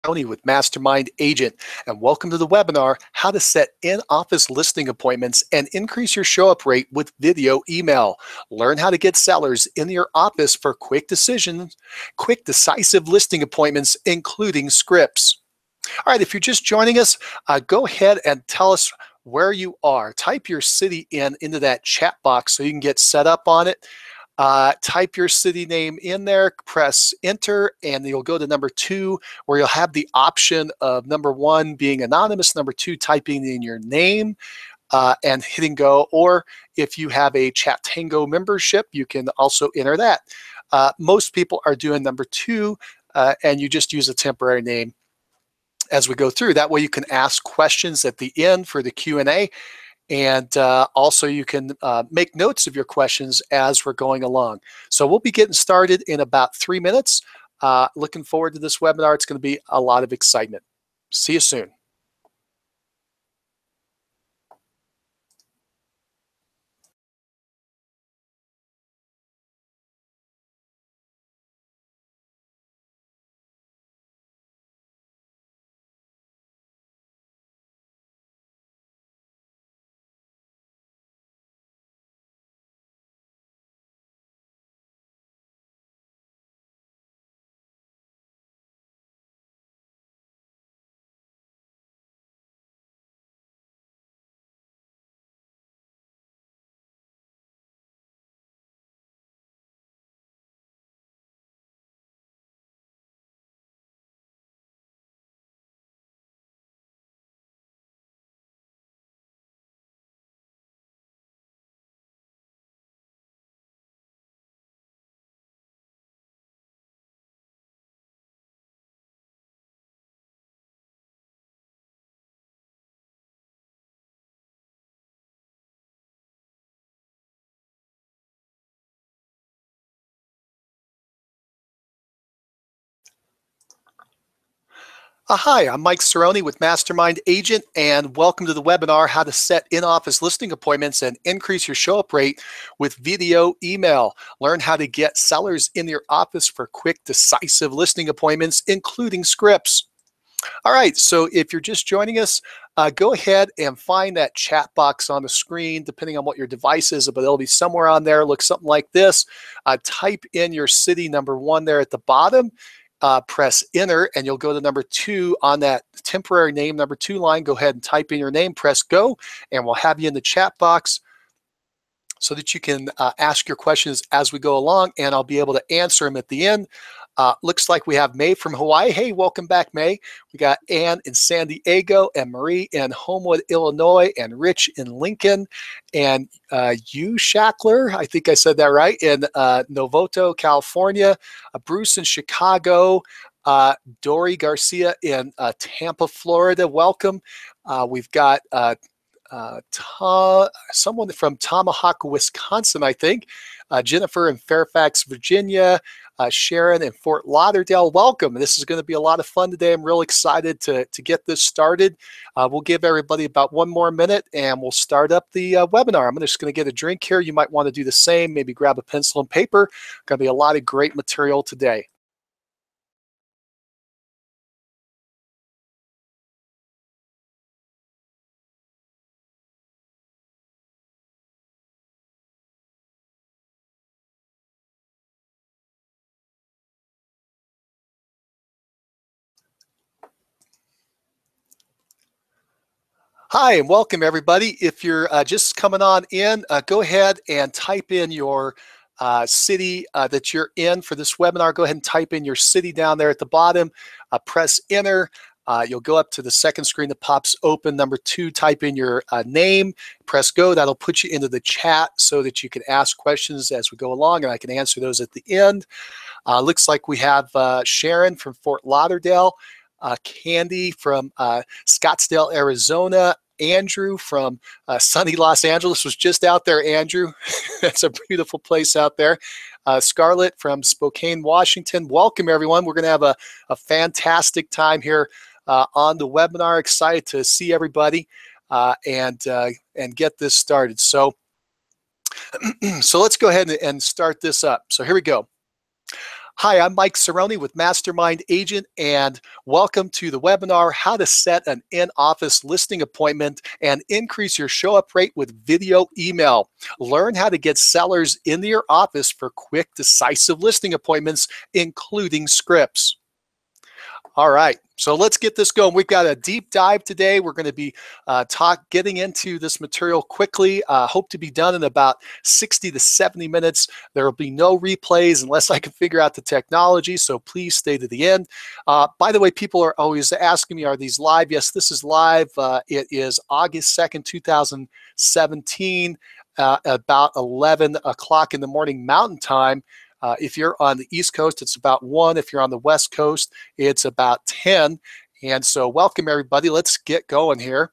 Cerrone with Mastermind Agent, and welcome to the webinar, How to Set In-Office Listing Appointments and Increase Your Show-Up Rate with Video Email. Learn how to get sellers in your office for quick decisions, quick, decisive listing appointments, including scripts. All right, if you're just joining us, go ahead and tell us where you are. Type your city into that chat box so you can get set up on it. Type your city name in there, press enter, and you'll go to number 2, where you'll have the option of number 1 being anonymous, number 2 typing in your name and hitting go. Or if you have a Chat Tango membership, you can also enter that. Most people are doing number 2, and you just use a temporary name as we go through. That way you can ask questions at the end for the Q&A. And also you can make notes of your questions as we're going along. So we'll be getting started in about 3 minutes. Looking forward to this webinar. It's going to be a lot of excitement. See you soon. Hi, I'm Mike Cerrone with Mastermind Agent, and welcome to the webinar, How to Set In-Office Listing Appointments and Increase Your Show-Up Rate with Video Email. Learn how to get sellers in your office for quick, decisive listing appointments, including scripts. All right, so if you're just joining us, go ahead and find that chat box on the screen, depending on what your device is, but it'll be somewhere on there. Look something like this. Type in your city, number 1 there at the bottom. Press enter, and you'll go to number 2 on that temporary name, number 2 line. Go ahead and type in your name, press go, and we'll have you in the chat box so that you can ask your questions as we go along, and I'll be able to answer them at the end. Looks like we have May from Hawaii. Hey, welcome back, May. We got Ann in San Diego, and Marie in Homewood, Illinois, and Rich in Lincoln, and you, Shackler, I think I said that right, in Novato, California, Bruce in Chicago, Dory Garcia in Tampa, Florida. Welcome. We've got someone from Tomahawk, Wisconsin, I think. Jennifer in Fairfax, Virginia. Sharon in Fort Lauderdale, welcome. This is going to be a lot of fun today. I'm real excited to get this started. We'll give everybody about 1 more minute and we'll start up the webinar. I'm just going to get a drink here. You might want to do the same. Maybe grab a pencil and paper. Going to be a lot of great material today. Hi, and welcome everybody. If you're just coming on in, go ahead and type in your city that you're in for this webinar. Go ahead and type in your city down there at the bottom. Press enter. You'll go up to the second screen that pops open. Number 2, type in your name. Press go. That'll put you into the chat so that you can ask questions as we go along, and I can answer those at the end. Looks like we have Sharon from Fort Lauderdale. Candy from Scottsdale, Arizona. Andrew from sunny Los Angeles was just out there, Andrew. That's a beautiful place out there. Scarlett from Spokane, Washington. Welcome, everyone. We're going to have a fantastic time here on the webinar. Excited to see everybody and get this started. So let's go ahead and start this up. So here we go. Hi, I'm Mike Cerrone with Mastermind Agent, and welcome to the webinar, How to Set an In-Office Listing Appointment and Increase Your Show-Up Rate with Video Email. Learn how to get sellers into your office for quick, decisive listing appointments, including scripts. All right, so let's get this going. We've got a deep dive today. We're going to be getting into this material quickly. Hope to be done in about 60 to 70 minutes. There will be no replays unless I can figure out the technology, so please stay to the end. By the way, people are always asking me, are these live? Yes, this is live. It is August 2nd, 2017, about 11 o'clock in the morning Mountain Time. If you're on the East Coast, it's about 1. If you're on the West Coast, it's about 10. And so welcome, everybody. Let's get going here.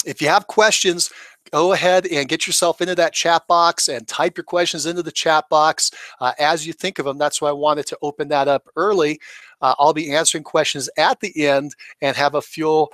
If you have questions, go ahead and get yourself into that chat box and type your questions into the chat box as you think of them. That's why I wanted to open that up early. I'll be answering questions at the end and have a full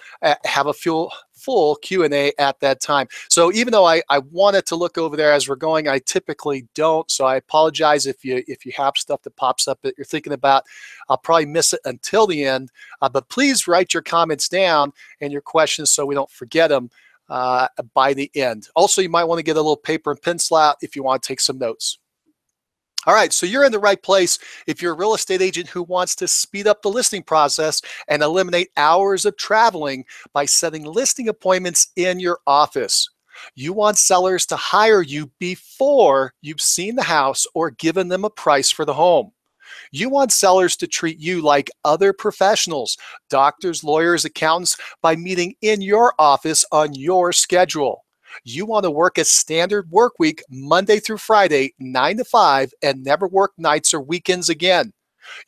Q&A at that time. So even though I wanted to look over there as we're going, I typically don't. So I apologize if you have stuff that pops up that you're thinking about. I'll probably miss it until the end. But please write your comments down and your questions so we don't forget them by the end. Also, you might want to get a little paper and pencil out if you want to take some notes. All right, so you're in the right place if you're a real estate agent who wants to speed up the listing process and eliminate hours of traveling by setting listing appointments in your office. You want sellers to hire you before you've seen the house or given them a price for the home. You want sellers to treat you like other professionals, doctors, lawyers, accountants, by meeting in your office on your schedule. You want to work a standard work week, Monday through Friday, 9 to 5, and never work nights or weekends again.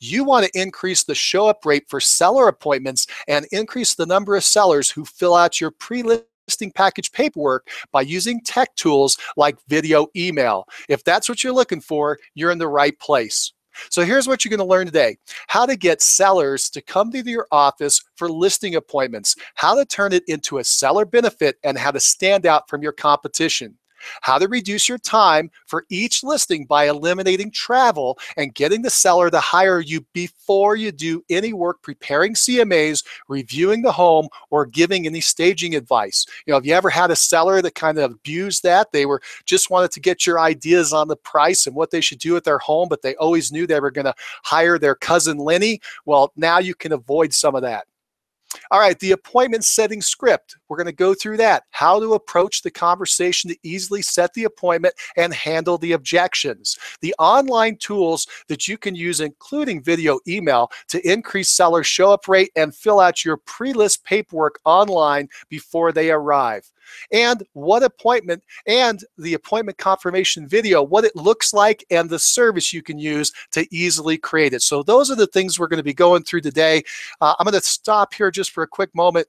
You want to increase the show-up rate for seller appointments and increase the number of sellers who fill out your pre-listing package paperwork by using tech tools like video email. If that's what you're looking for, you're in the right place. So here's what you're going to learn today: how to get sellers to come to your office for listing appointments, how to turn it into a seller benefit, and how to stand out from your competition. How to reduce your time for each listing by eliminating travel and getting the seller to hire you before you do any work preparing CMAs, reviewing the home, or giving any staging advice. You know, have you ever had a seller that kind of abused that? They were just wanted to get your ideas on the price and what they should do with their home, but they always knew they were going to hire their cousin Lenny. Well, now you can avoid some of that. All right, the appointment setting script. We're going to go through that. How to approach the conversation to easily set the appointment and handle the objections. The online tools that you can use, including video email, to increase seller show-up rate and fill out your pre-list paperwork online before they arrive. And what appointment and the appointment confirmation video, what it looks like, and the service you can use to easily create it. So those are the things we're going to be going through today. I'm going to stop here just for a quick moment.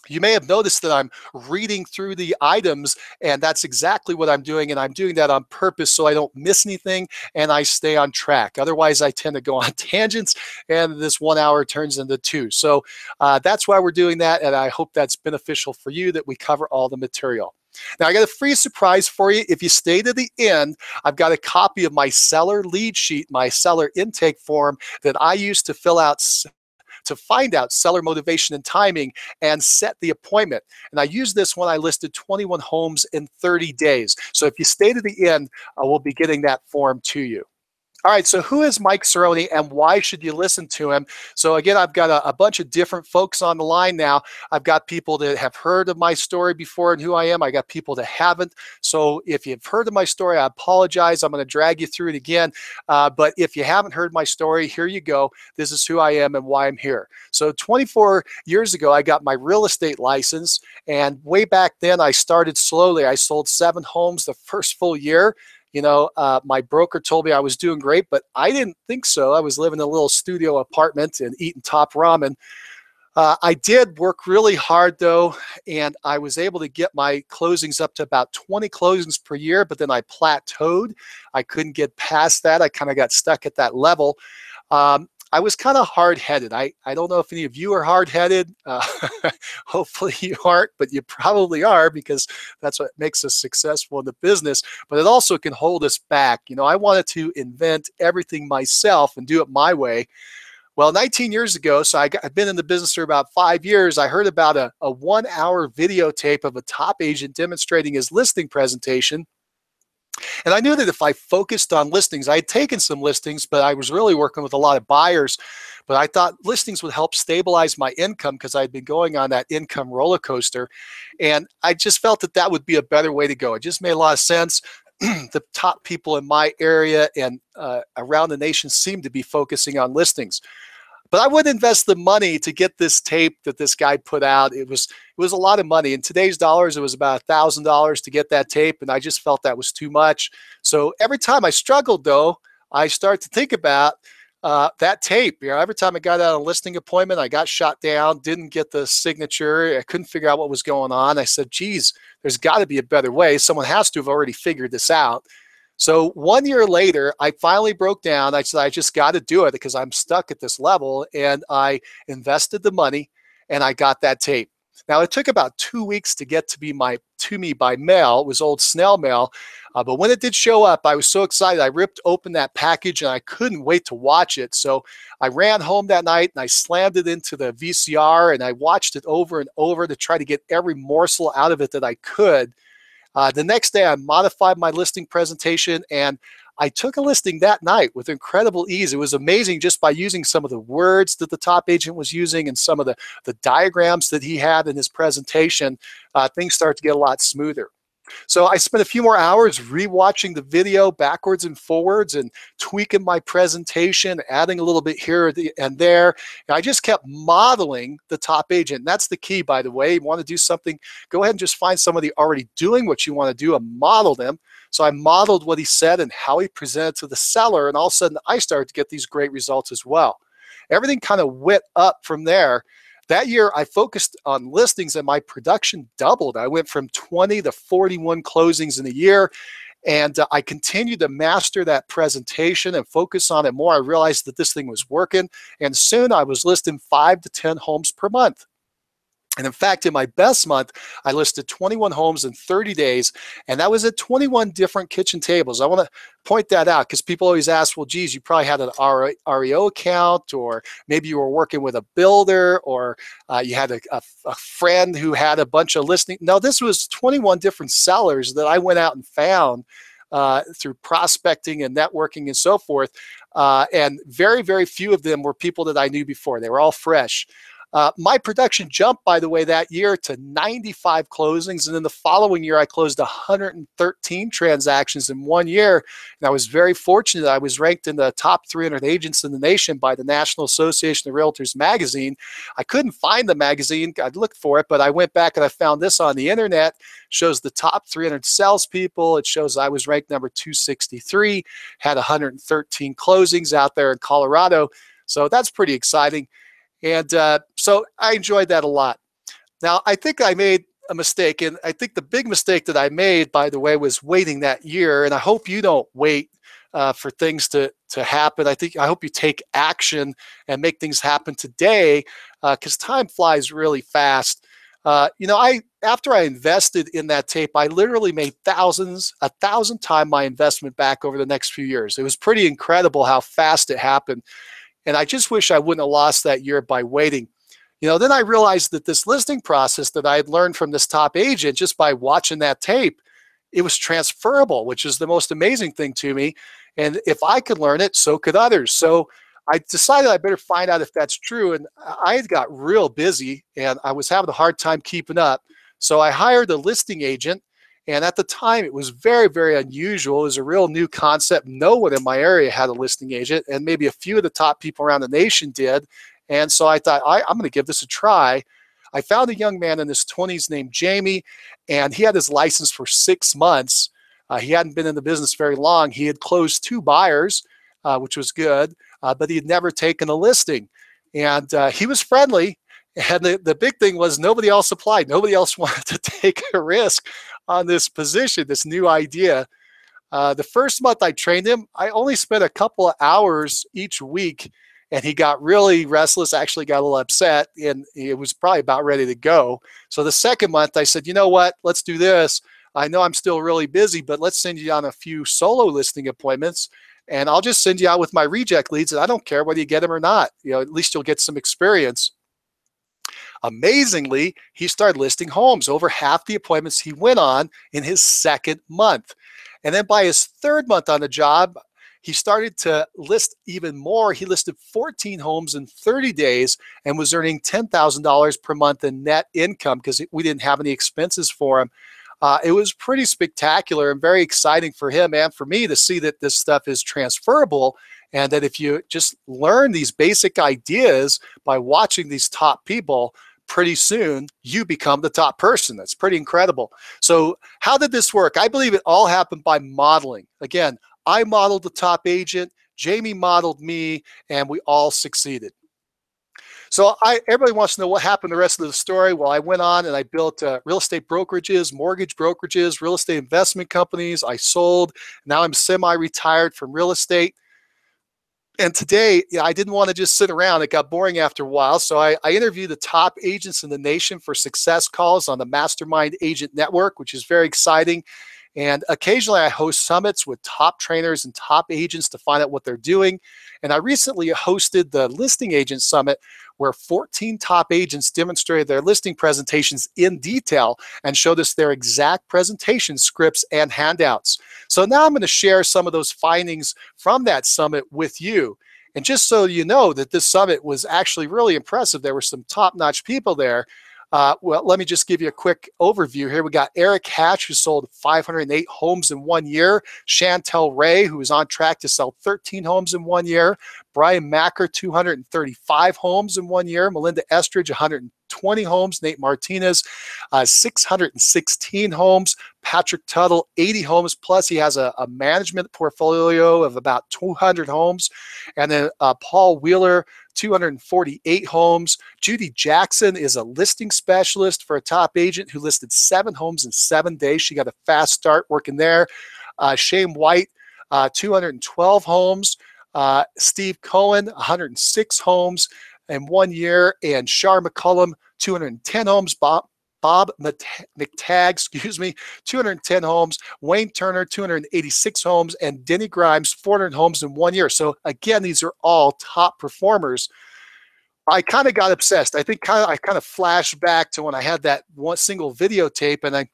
You may have noticed that I'm reading through the items, and that's exactly what I'm doing, and I'm doing that on purpose so I don't miss anything and I stay on track. Otherwise, I tend to go on tangents, and this 1 hour turns into 2. So that's why we're doing that, and I hope that's beneficial for you that we cover all the material. Now, I got a free surprise for you. If you stay to the end, I've got a copy of my seller lead sheet, my seller intake form that I use to fill out to find out seller motivation and timing and set the appointment. And I used this when I listed 21 homes in 30 days. So if you stay to the end, we'll be getting that form to you. All right, so who is Mike Cerrone and why should you listen to him? So again, I've got a bunch of different folks on the line now. I've got people that have heard of my story before and who I am. I got people that haven't. So if you've heard of my story, I apologize. I'm going to drag you through it again. But if you haven't heard my story, here you go. This is who I am and why I'm here. So 24 years ago, I got my real estate license. And way back then, I started slowly. I sold 7 homes the first full year. You know, my broker told me I was doing great, but I didn't think so. I was living in a little studio apartment and eating top ramen. I did work really hard though, and I was able to get my closings up to about 20 closings per year, but then I plateaued. I couldn't get past that. I kind of got stuck at that level. I was kind of hard-headed. I don't know if any of you are hard-headed. Hopefully you aren't, but you probably are because that's what makes us successful in the business. But it also can hold us back. I wanted to invent everything myself and do it my way. Well, 19 years ago, so I've been in the business for about 5 years, I heard about a 1-hour videotape of a top agent demonstrating his listing presentation. And I knew that if I focused on listings, I had taken some listings, but I was really working with a lot of buyers. But I thought listings would help stabilize my income because I'd been going on that income roller coaster. And I just felt that that would be a better way to go. It just made a lot of sense. The top people in my area and around the nation seem to be focusing on listings. But I wouldn't invest the money to get this tape that this guy put out. It was a lot of money. In today's dollars, it was about $1,000 to get that tape, and I just felt that was too much. So every time I struggled, though, I started to think about that tape. Every time I got out on a listing appointment, I got shot down, didn't get the signature. I couldn't figure out what was going on. I said, geez, there's got to be a better way. Someone has to have already figured this out. So 1 year later, I finally broke down. I said, I just got to do it because I'm stuck at this level. And I invested the money and I got that tape. Now, it took about 2 weeks to get to me by mail. It was old snail mail. But when it did show up, I was so excited. I ripped open that package and I couldn't wait to watch it. So I ran home that night and I slammed it into the VCR and I watched it over and over to try to get every morsel out of it that I could. The next day, I modified my listing presentation and I took a listing that night with incredible ease. It was amazing just by using some of the words that the top agent was using and some of the diagrams that he had in his presentation. Things started to get a lot smoother. So I spent a few more hours rewatching the video backwards and forwards and tweaking my presentation, adding a little bit here and there. And I just kept modeling the top agent. And that's the key, by the way. You want to do something, go ahead and just find somebody already doing what you want to do and model them. So I modeled what he said and how he presented to the seller. And all of a sudden, I started to get these great results as well. Everything kind of went up from there. That year, I focused on listings and my production doubled. I went from 20 to 41 closings in a year. And I continued to master that presentation and focus on it more. I realized that this thing was working. And soon I was listing 5 to 10 homes per month. And in fact, in my best month, I listed 21 homes in 30 days, and that was at 21 different kitchen tables. I want to point that out because people always ask, well, geez, you probably had an REO account, or maybe you were working with a builder, or you had a friend who had a bunch of listings. No, this was 21 different sellers that I went out and found through prospecting and networking and so forth. And very, very few of them were people that I knew before. They were all fresh. My production jumped, by the way, that year to 95 closings. And then the following year, I closed 113 transactions in 1 year. And I was very fortunate. I was ranked in the top 300 agents in the nation by the National Association of Realtors magazine. I couldn't find the magazine. I'd looked for it, but I went back and I found this on the internet. It shows the top 300 salespeople. It shows I was ranked number 263, had 113 closings out there in Colorado. So that's pretty exciting. And so I enjoyed that a lot. Now, I think I made a mistake, and I think the big mistake that I made, by the way, was waiting that year. And I hope you don't wait for things to happen. I hope you take action and make things happen today, because time flies really fast. After I invested in that tape, I literally made 1,000 times my investment back over the next few years. It was pretty incredible how fast it happened. And I just wish I wouldn't have lost that year by waiting. Then I realized that this listing process that I had learned from this top agent just by watching that tape, it was transferable, which is the most amazing thing to me. And if I could learn it, so could others. So I decided I better find out if that's true. And I had got real busy and I was having a hard time keeping up. So I hired a listing agent. And at the time, it was very, very unusual. It was a real new concept. No one in my area had a listing agent, and maybe a few of the top people around the nation did. And so I thought, I'm going to give this a try. I found a young man in his 20s named Jamie, and he had his license for 6 months. He hadn't been in the business very long. He had closed 2 buyers, which was good, but he had never taken a listing. And he was friendly. And the big thing was nobody else applied. Nobody else wanted to take a risk on this position, this new idea. The first month I trained him, I only spent a couple of hours each week and he got really restless, actually got a little upset, and it was probably about ready to go. So the second month I said, you know what, let's do this. I know I'm still really busy, but let's send you on a few solo listing appointments, and I'll just send you out with my reject leads, and I don't care whether you get them or not. At least you'll get some experience. Amazingly, he started listing homes. Over half the appointments he went on in his second month. And then by his third month on the job, he started to list even more. He listed 14 homes in 30 days and was earning $10,000 per month in net income because we didn't have any expenses for him. It was pretty spectacular and very exciting for him and for me to see that this stuff is transferable, and that if you just learn these basic ideas by watching these top people, pretty soon you become the top person. That's pretty incredible. So how did this work? I believe it all happened by modeling. Again, I modeled the top agent, Jamie modeled me, and we all succeeded. So everybody wants to know what happened the rest of the story. Well, I went on and I built real estate brokerages, mortgage brokerages, real estate investment companies. I sold. Now I'm semi-retired from real estate. And today, I didn't want to just sit around. It got boring after a while. So I interviewed the top agents in the nation for success calls on the Mastermind Agent Network, which is very exciting. And occasionally I host summits with top trainers and top agents to find out what they're doing. And I recently hosted the Listing Agent Summit, where 14 top agents demonstrated their listing presentations in detail and showed us their exact presentation scripts and handouts. So now I'm going to share some of those findings from that summit with you. And just so you know that this summit was actually really impressive, there were some top-notch people there. Well, let me just give you a quick overview here. We got Eric Hatch, who sold 508 homes in 1 year. Chantel Ray, who is on track to sell 13 homes in 1 year. Brian Macker, 235 homes in 1 year. Melinda Estridge, 120 homes. Nate Martinez, 616 homes. Patrick Tuttle, 80 homes. Plus, he has a management portfolio of about 200 homes. And then Paul Wheeler, 248 homes. Judy Jackson is a listing specialist for a top agent who listed 7 homes in 7 days. She got a fast start working there. Shane White, 212 homes. Steve Cohen, 106 homes in 1 year. And Shar McCullum, 210 homes. Bob McTagg, 210 homes. Wayne Turner, 286 homes. And Denny Grimes, 400 homes in 1 year. So again, these are all top performers. I kind of got obsessed. I think I kind of flashed back to when I had that one single videotape, and I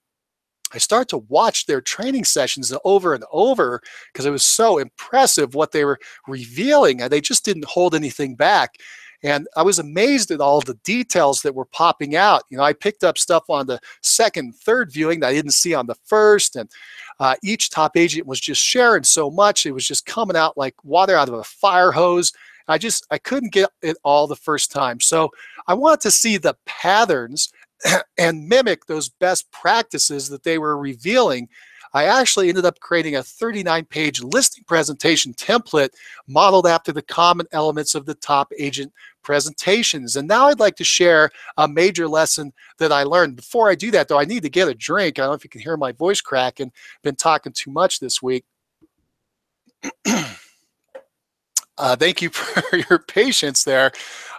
started to watch their training sessions over and over because it was so impressive what they were revealing. And they just didn't hold anything back. And I was amazed at all the details that were popping out. I picked up stuff on the second, third viewing that I didn't see on the first. And each top agent was just sharing so much. It was just coming out like water out of a fire hose. I couldn't get it all the first time. So I wanted to see the patterns and mimic those best practices that they were revealing. I actually ended up creating a 39-page listing presentation template modeled after the common elements of the top agent presentations. And now I'd like to share a major lesson that I learned. Before I do that, though, I need to get a drink. I don't know if you can hear my voice cracking. Been talking too much this week. Thank you for your patience there.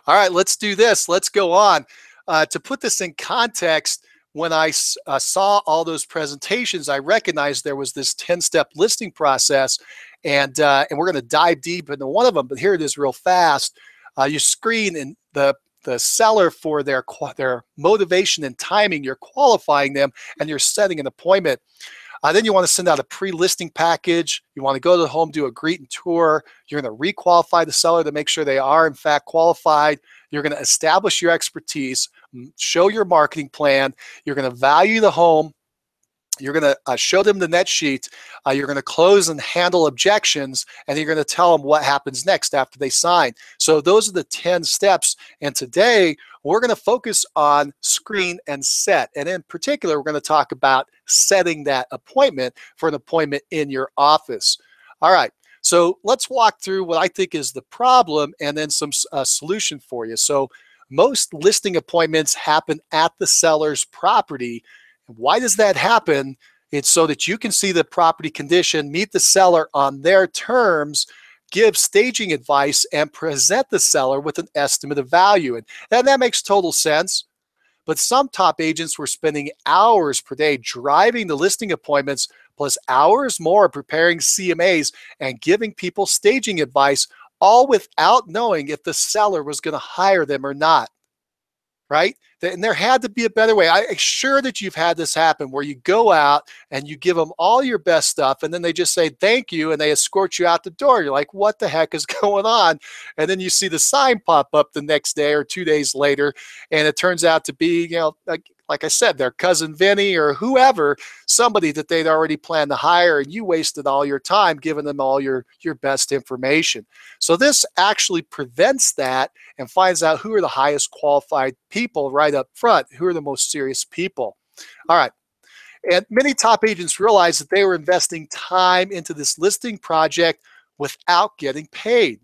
All right, let's do this. Let's go on. To put this in context, when I saw all those presentations, I recognized there was this 10-step listing process, and we're going to dive deep into one of them. But here it is, real fast. You screen in the seller for their motivation and timing. You're qualifying them, and you're setting an appointment. Then you want to send out a pre-listing package. You want to go to the home, do a greet and tour. You're going to re-qualify the seller to make sure they are in fact qualified. You're going to establish your expertise, show your marketing plan. You're going to value the home. You're going to show them the net sheet. You're going to close and handle objections, and you're going to tell them what happens next after they sign. So those are the 10 steps. And today we're going to focus on screen and set. And in particular, we're going to talk about setting that appointment for an appointment in your office. All right. So let's walk through what I think is the problem and then some solution for you. So most listing appointments happen at the seller's property. Why does that happen? It's so that you can see the property condition, meet the seller on their terms, give staging advice, and present the seller with an estimate of value. And that makes total sense. But some top agents were spending hours per day driving the listing appointments, plus hours more preparing CMAs and giving people staging advice, all without knowing if the seller was going to hire them or not. Right? And there had to be a better way. I'm sure that you've had this happen where you go out and you give them all your best stuff and then they just say thank you and they escort you out the door. You're like, what the heck is going on? And then you see the sign pop up the next day or 2 days later, and it turns out to be, like I said, their cousin Vinny or whoever, somebody that they'd already planned to hire, and you wasted all your time giving them all your best information. So this actually prevents that and finds out who are the highest qualified people right up front, who are the most serious people. All right. And many top agents realized that they were investing time into this listing project without getting paid.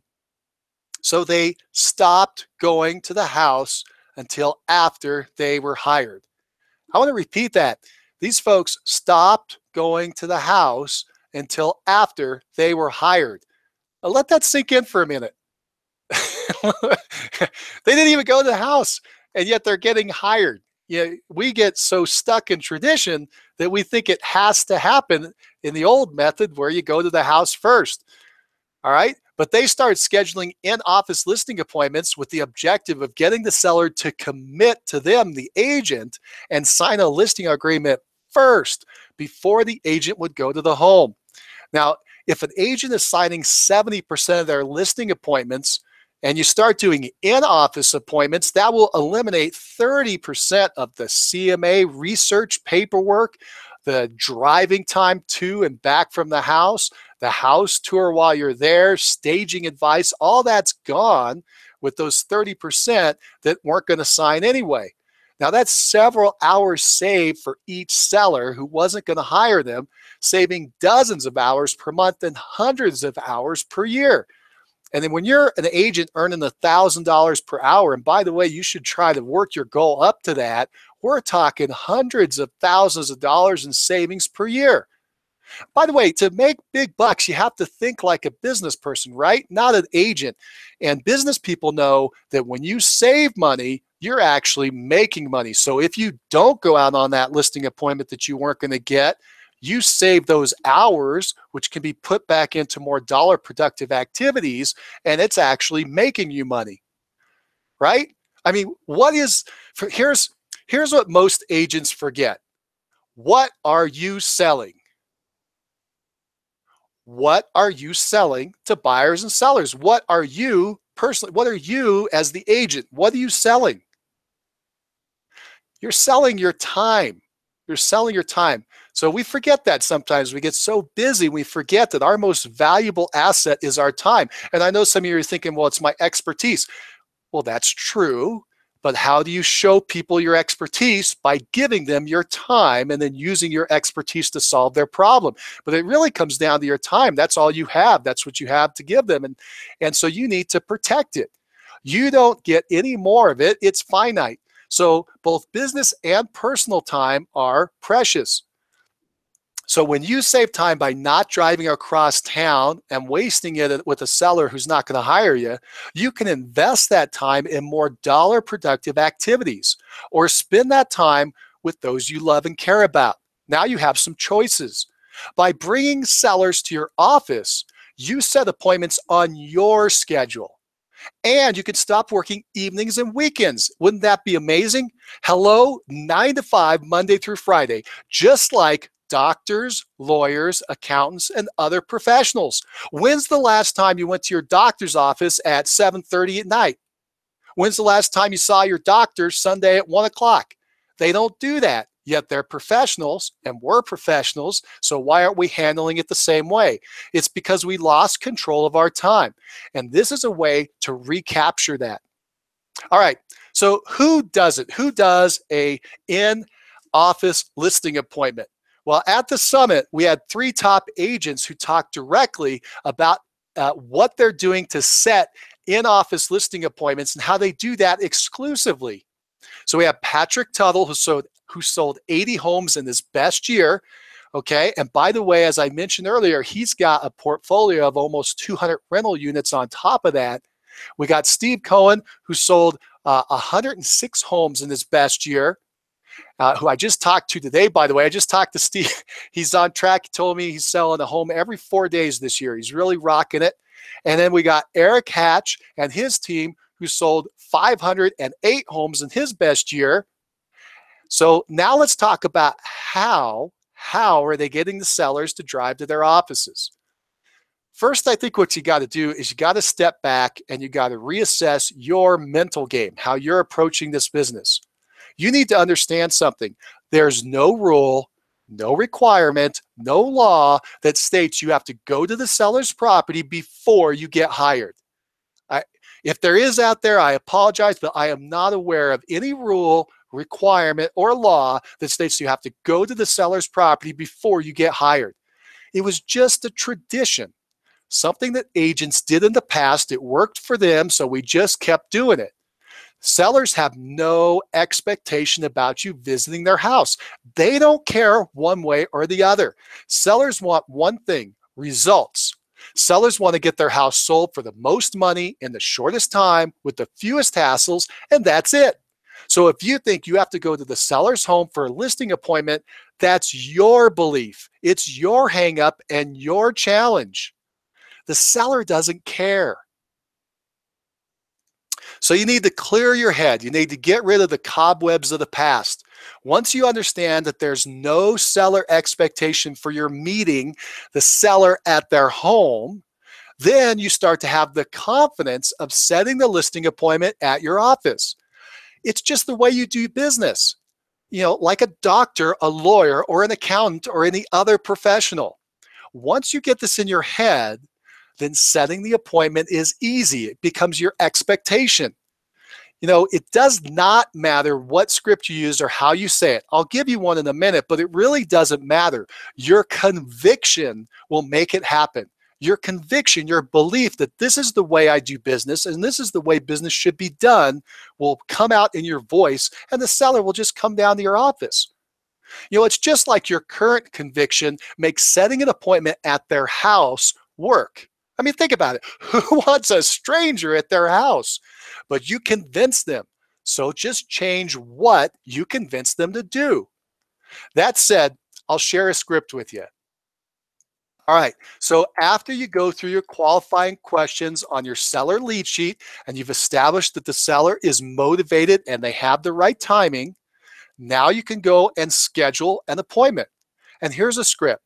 So they stopped going to the house until after they were hired. I want to repeat that. These folks stopped going to the house until after they were hired. Now let that sink in for a minute. They didn't even go to the house, and yet they're getting hired. We get so stuck in tradition that we think it has to happen in the old method where you go to the house first. All right. But they start scheduling in-office listing appointments with the objective of getting the seller to commit to them, the agent, and sign a listing agreement first before the agent would go to the home. Now, if an agent is signing 70% of their listing appointments and you start doing in-office appointments, that will eliminate 30% of the CMA research paperwork, the driving time to and back from the house tour while you're there, staging advice, all that's gone with those 30% that weren't going to sign anyway. Now that's several hours saved for each seller who wasn't going to hire them, saving dozens of hours per month and hundreds of hours per year. And then when you're an agent earning $1,000 per hour, and by the way, you should try to work your goal up to that, we're talking hundreds of thousands of dollars in savings per year. By the way, to make big bucks, you have to think like a business person, right? Not an agent. And business people know that when you save money, you're actually making money. So if you don't go out on that listing appointment that you weren't going to get, you save those hours, which can be put back into more dollar productive activities, and it's actually making you money, right? I mean, here's what most agents forget. What are you selling? What are you selling to buyers and sellers? What are you personally? What are you as the agent? What are you selling? You're selling your time. You're selling your time. So we forget that sometimes. We get so busy, we forget that our most valuable asset is our time. And I know some of you are thinking, well, it's my expertise. Well, that's true. But how do you show people your expertise? By giving them your time and then using your expertise to solve their problem. But it really comes down to your time. That's all you have. That's what you have to give them. And so you need to protect it. You don't get any more of it. It's finite. So both business and personal time are precious. So when you save time by not driving across town and wasting it with a seller who's not going to hire you, you can invest that time in more dollar productive activities or spend that time with those you love and care about. Now you have some choices. By bringing sellers to your office, you set appointments on your schedule. And you can stop working evenings and weekends. Wouldn't that be amazing? Hello, 9 to 5, Monday through Friday, just like doctors, lawyers, accountants, and other professionals. When's the last time you went to your doctor's office at 7:30 at night? When's the last time you saw your doctor Sunday at 1 o'clock? They don't do that, yet they're professionals and we're professionals, so why aren't we handling it the same way? It's because we lost control of our time, and this is a way to recapture that. All right, so who does it? Who does a in-office listing appointment? Well, at the summit, we had 3 top agents who talked directly about what they're doing to set in-office listing appointments and how they do that exclusively. So we have Patrick Tuttle, who sold 80 homes in his best year. Okay. And by the way, as I mentioned earlier, he's got a portfolio of almost 200 rental units on top of that. We got Steve Cohen, who sold 106 homes in his best year, who I just talked to today, by the way. I just talked to Steve. He's on track. He told me he's selling a home every 4 days this year. He's really rocking it. And then we got Eric Hatch and his team, who sold 508 homes in his best year. So now let's talk about how are they getting the sellers to drive to their offices? First, I think what you got to do is you got to step back and you got to reassess your mental game, how you're approaching this business. You need to understand something. There's no rule, no requirement, no law that states you have to go to the seller's property before you get hired. If there is out there, I apologize, but I am not aware of any rule, requirement, or law that states you have to go to the seller's property before you get hired. It was just a tradition, something that agents did in the past. It worked for them, so we just kept doing it. Sellers have no expectation about you visiting their house. They don't care one way or the other. Sellers want one thing: results. Sellers want to get their house sold for the most money in the shortest time with the fewest hassles, and that's it. So if you think you have to go to the seller's home for a listing appointment, that's your belief. It's your hang up and your challenge. The seller doesn't care. So you need to clear your head. You need to get rid of the cobwebs of the past. Once you understand that there's no seller expectation for your meeting the seller at their home, then you start to have the confidence of setting the listing appointment at your office. It's just the way you do business. You know, like a doctor, a lawyer, or an accountant, or any other professional. Once you get this in your head, then setting the appointment is easy. It becomes your expectation. You know, it does not matter what script you use or how you say it. I'll give you one in a minute, but it really doesn't matter. Your conviction will make it happen. Your conviction, your belief that this is the way I do business and this is the way business should be done will come out in your voice, and the seller will just come down to your office. You know, it's just like your current conviction makes setting an appointment at their house work. I mean, think about it. Who wants a stranger at their house? But you convince them. So just change what you convince them to do. That said, I'll share a script with you. All right, so after you go through your qualifying questions on your seller lead sheet and you've established that the seller is motivated and they have the right timing, now you can go and schedule an appointment. And here's a script.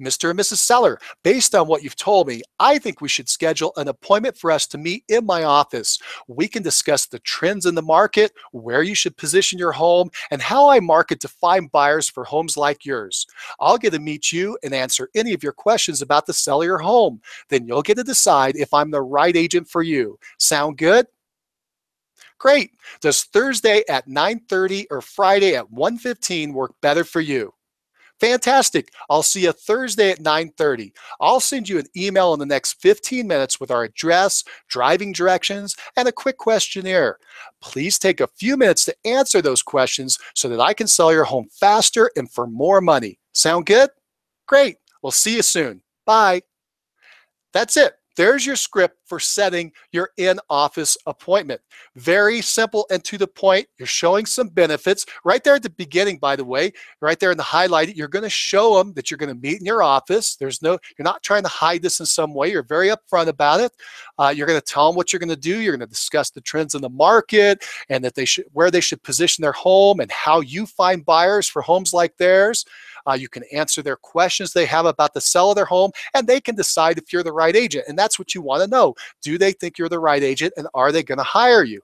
Mr. and Mrs. Seller, based on what you've told me, I think we should schedule an appointment for us to meet in my office. We can discuss the trends in the market, where you should position your home, and how I market to find buyers for homes like yours. I'll get to meet you and answer any of your questions about the sell of your home. Then you'll get to decide if I'm the right agent for you. Sound good? Great. Does Thursday at 9:30 or Friday at 1:15 work better for you? Fantastic. I'll see you Thursday at 9:30. I'll send you an email in the next 15 minutes with our address, driving directions, and a quick questionnaire. Please take a few minutes to answer those questions so that I can sell your home faster and for more money. Sound good? Great. We'll see you soon. Bye. That's it. There's your script for setting your in-office appointment. Very simple and to the point. You're showing some benefits. Right there at the beginning, by the way, right there in the highlight, you're going to show them that you're going to meet in your office. You're not trying to hide this in some way. You're very upfront about it. You're going to tell them what you're going to do. You're going to discuss the trends in the market and that where they should position their home and how you find buyers for homes like theirs. You can answer their questions they have about the sell of their home, and they can decide if you're the right agent. And that's what you want to know. Do they think you're the right agent, and are they going to hire you?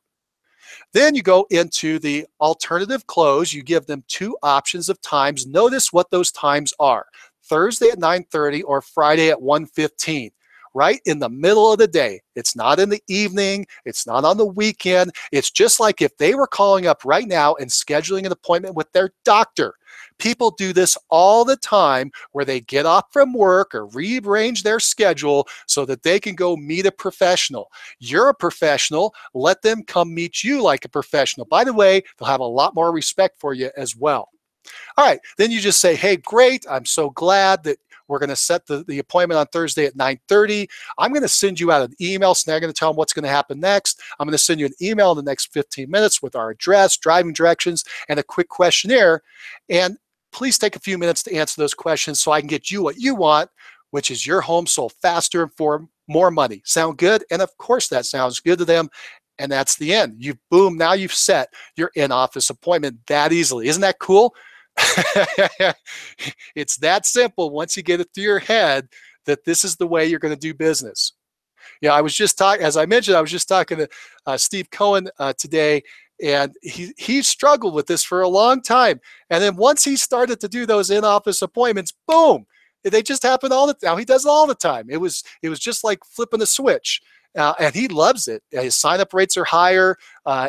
Then you go into the alternative close. You give them two options of times. Notice what those times are. Thursday at 9:30 or Friday at 1:15. Right in the middle of the day. It's not in the evening. It's not on the weekend. It's just like if they were calling up right now and scheduling an appointment with their doctor. People do this all the time where they get off from work or rearrange their schedule so that they can go meet a professional. You're a professional. Let them come meet you like a professional. By the way, they'll have a lot more respect for you as well. All right, then you just say, hey, great, I'm so glad that we're going to set the appointment on Thursday at 9:30. I'm going to send you out an email. So now you're going to tell them what's going to happen next. I'm going to send you an email in the next 15 minutes with our address, driving directions, and a quick questionnaire. And please take a few minutes to answer those questions so I can get you what you want, which is your home sold faster and for more money. Sound good? And of course that sounds good to them. And that's the end. You boom, now you've set your in-office appointment that easily. Isn't that cool? It's that simple once you get it through your head that this is the way you're going to do business. Yeah, I was just talking, as I mentioned, I was just talking to Steve Cohen today, and he struggled with this for a long time. And then once he started to do those in-office appointments, boom, they just happen all the time. Now he does it all the time. It was just like flipping a switch. And he loves it. His sign-up rates are higher.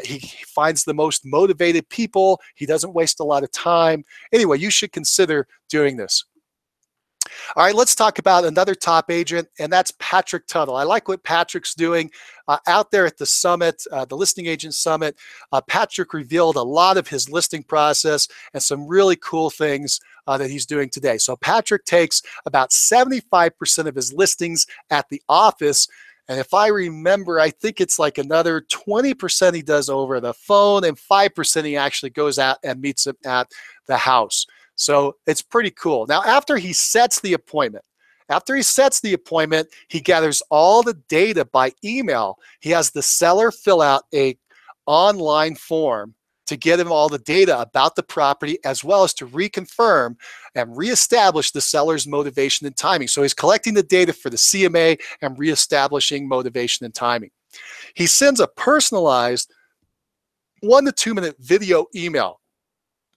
He finds the most motivated people. He doesn't waste a lot of time. Anyway, you should consider doing this. All right, let's talk about another top agent, and that's Patrick Tuttle. I like what Patrick's doing out there at the summit, the Listing Agent Summit. Patrick revealed a lot of his listing process and some really cool things that he's doing today. So Patrick takes about 75% of his listings at the office. And if I remember, I think it's like another 20% he does over the phone, and 5% he actually goes out and meets him at the house. So it's pretty cool. Now, after he sets the appointment, he gathers all the data by email. He has the seller fill out a online form to get him all the data about the property, as well as to reconfirm and reestablish the seller's motivation and timing. So he's collecting the data for the CMA and reestablishing motivation and timing. He sends a personalized 1 to 2 minute video email.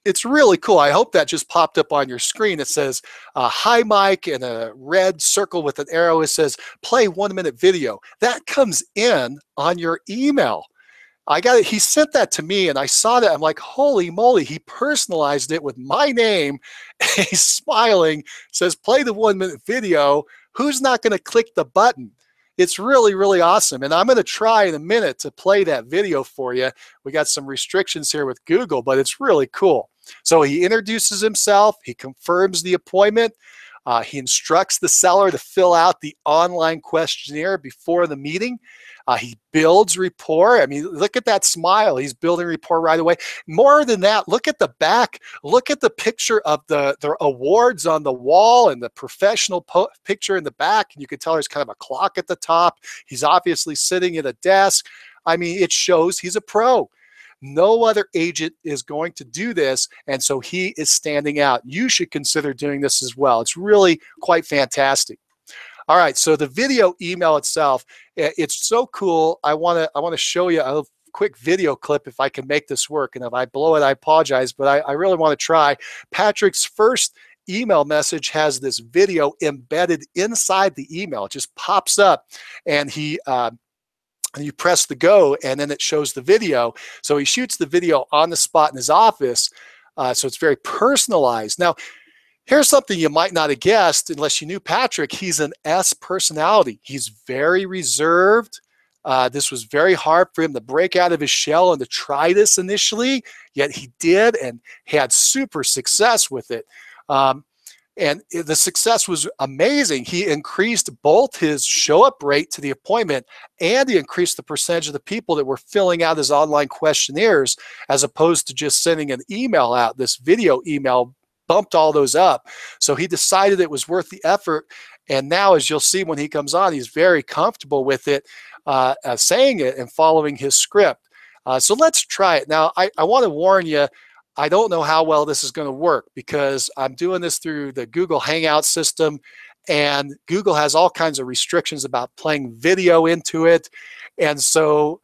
It's really cool. I hope that just popped up on your screen. It says, hi, Mike, and a red circle with an arrow. It says, play 1 minute video. That comes in on your email. I got it. He sent that to me, and I saw that. I'm like, holy moly, he personalized it with my name. He's smiling, says, play the 1 minute video. Who's not going to click the button? It's really, really awesome. And I'm going to try in a minute to play that video for you. We got some restrictions here with Google, but it's really cool. So he introduces himself. He confirms the appointment. He instructs the seller to fill out the online questionnaire before the meeting. He builds rapport. I mean, look at that smile. He's building rapport right away. More than that, look at the back. Look at the picture of the awards on the wall and the professional picture in the back. And you can tell there's kind of a clock at the top. He's obviously sitting at a desk. I mean, it shows he's a pro. No other agent is going to do this, and so he is standing out. You should consider doing this as well. It's really quite fantastic. All right, so the video email itself, it's so cool. I want to show you a quick video clip if I can make this work, and if I blow it, I apologize, but I really want to try. Patrick's first email message has this video embedded inside the email. It just pops up, and you press the go, and then it shows the video. So he shoots the video on the spot in his office. So it's very personalized. Now, here's something you might not have guessed unless you knew Patrick. He's an S personality. He's very reserved. This was very hard for him to break out of his shell and to try this initially, yet he did and had super success with it. And the success was amazing. He increased both his show-up rate to the appointment, and he increased the percentage of the people that were filling out his online questionnaires, as opposed to just sending an email out. This video email bumped all those up. So he decided it was worth the effort. And now, as you'll see when he comes on, he's very comfortable with it, saying it and following his script. So let's try it. Now, I want to warn you, I don't know how well this is going to work because I'm doing this through the Google Hangout system, and Google has all kinds of restrictions about playing video into it. And so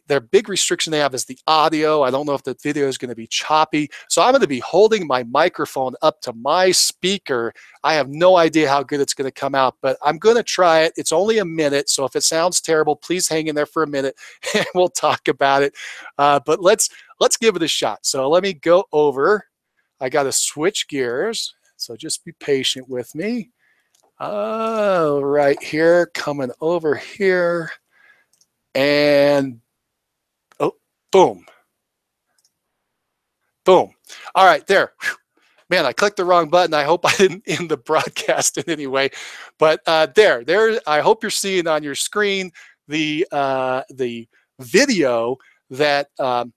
their big restriction they have is the audio. I don't know if the video is going to be choppy. So I'm going to be holding my microphone up to my speaker. I have no idea how good it's going to come out, but I'm going to try it. It's only a minute. So if it sounds terrible, please hang in there for a minute and we'll talk about it. But let's give it a shot. So let me go over. I got to switch gears. So just be patient with me. Right here, coming over here. And oh, boom. Boom. All right, there. Man, I clicked the wrong button. I hope I didn't end the broadcast in any way. But there. I hope you're seeing on your screen the video that that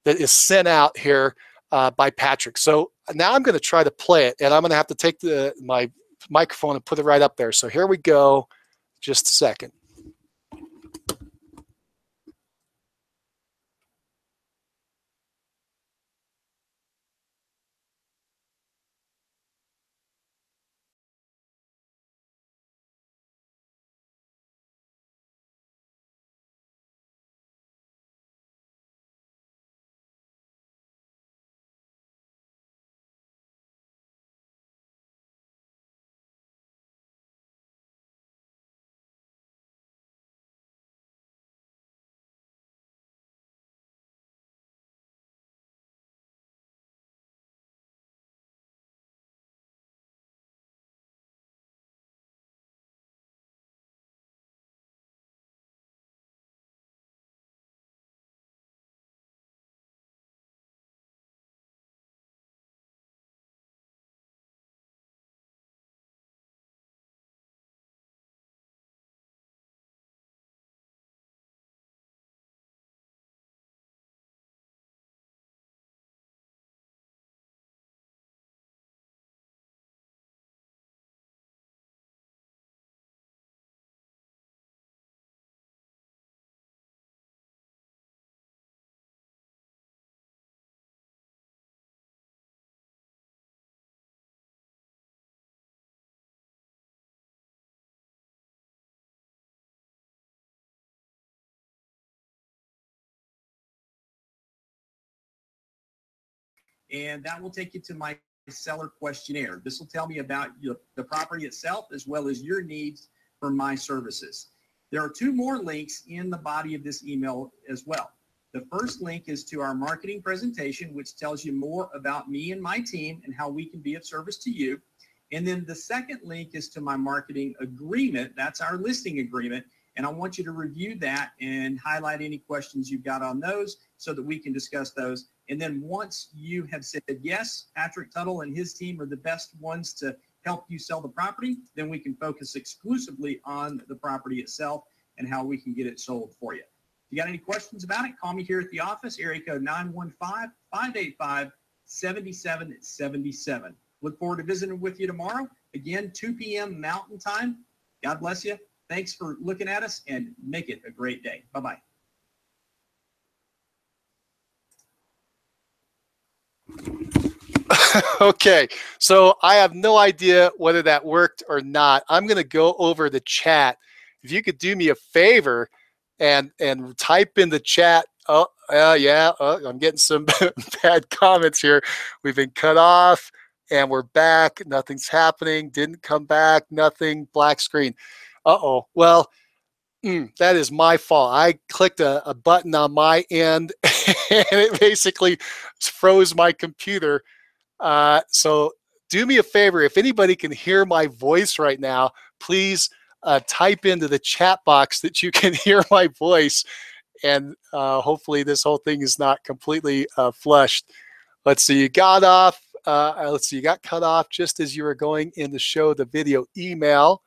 is sent out here by Patrick. So now I'm going to try to play it, and I'm going to have to take my microphone and put it right up there. So here we go. Just a second. And that will take you to my seller questionnaire. This will tell me about the property itself as well as your needs for my services. There are two more links in the body of this email as well. The first link is to our marketing presentation, which tells you more about me and my team and how we can be of service to you. And then the second link is to my marketing agreement. That's our listing agreement. And I want you to review that and highlight any questions you've got on those so that we can discuss those. And then once you have said, yes, Patrick Tuttle and his team are the best ones to help you sell the property, then we can focus exclusively on the property itself and how we can get it sold for you. If you got any questions about it, call me here at the office, area code 915-585-7777. Look forward to visiting with you tomorrow. Again, 2 p.m. Mountain Time. God bless you. Thanks for looking at us, and make it a great day. Bye-bye. Okay, so I have no idea whether that worked or not. I'm going to go over the chat. If you could do me a favor and type in the chat. Oh, yeah, I'm getting some bad comments here. We've been cut off and we're back. Nothing's happening. Didn't come back. Nothing. Black screen. Uh-oh. Well, that is my fault. I clicked a button on my end and it basically froze my computer. So do me a favor. If anybody can hear my voice right now, please type into the chat box that you can hear my voice. And hopefully this whole thing is not completely flushed. Let's see, you got off. Let's see, you got cut off just as you were going in to show the video email.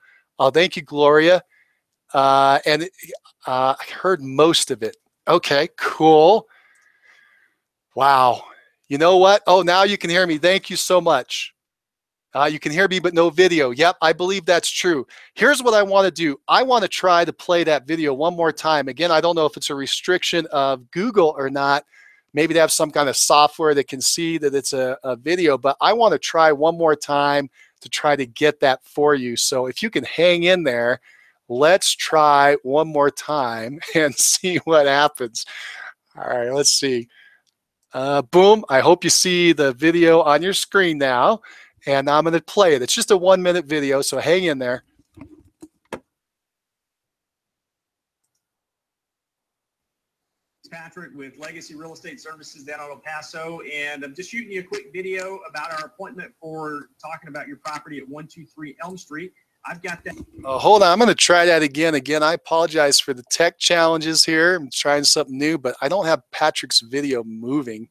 Thank you, Gloria. I heard most of it. Okay, cool. Wow. You know what? Oh, now you can hear me. Thank you so much. You can hear me, but no video. Yep, I believe that's true. Here's what I want to do. I want to try to play that video one more time. Again, I don't know if it's a restriction of Google or not. Maybe they have some kind of software that can see that it's a video, but I want to try one more time to try to get that for you. So if you can hang in there, let's try one more time and see what happens. All right, let's see. Boom. I hope you see the video on your screen now. And I'm going to play it. It's just a 1-minute video, so hang in there. Patrick with Legacy Real Estate Services down in El Paso, and I'm just shooting you a quick video about our appointment for talking about your property at 123 Elm Street. I've got that. Hold on. I'm going to try that again. I apologize for the tech challenges here. I'm trying something new, but I don't have Patrick's video moving,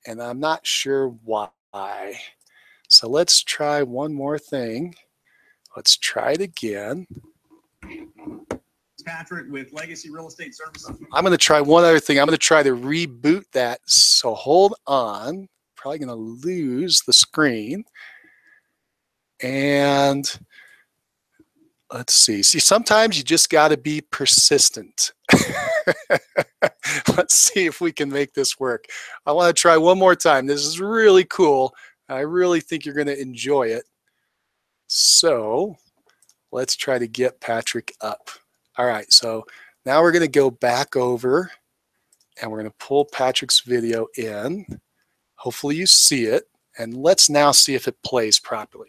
and I'm not sure why. So let's try one more thing. Let's try it again. Patrick with Legacy Real Estate Services. I'm going to try one other thing. I'm going to try to reboot that. So hold on. Probably going to lose the screen. And let's see. See, sometimes you just got to be persistent. Let's see if we can make this work. I want to try one more time. This is really cool. I really think you're going to enjoy it. So let's try to get Patrick up. All right, so now we're going to go back over and we're going to pull Patrick's video in. Hopefully you see it. And let's now see if it plays properly.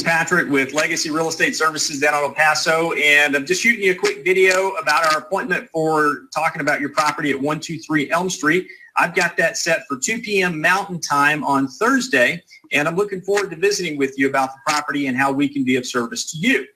Patrick with Legacy Real Estate Services down in El Paso, and I'm just shooting you a quick video about our appointment for talking about your property at 123 Elm Street. I've got that set for 2 p.m. Mountain Time on Thursday, and I'm looking forward to visiting with you about the property and how we can be of service to you.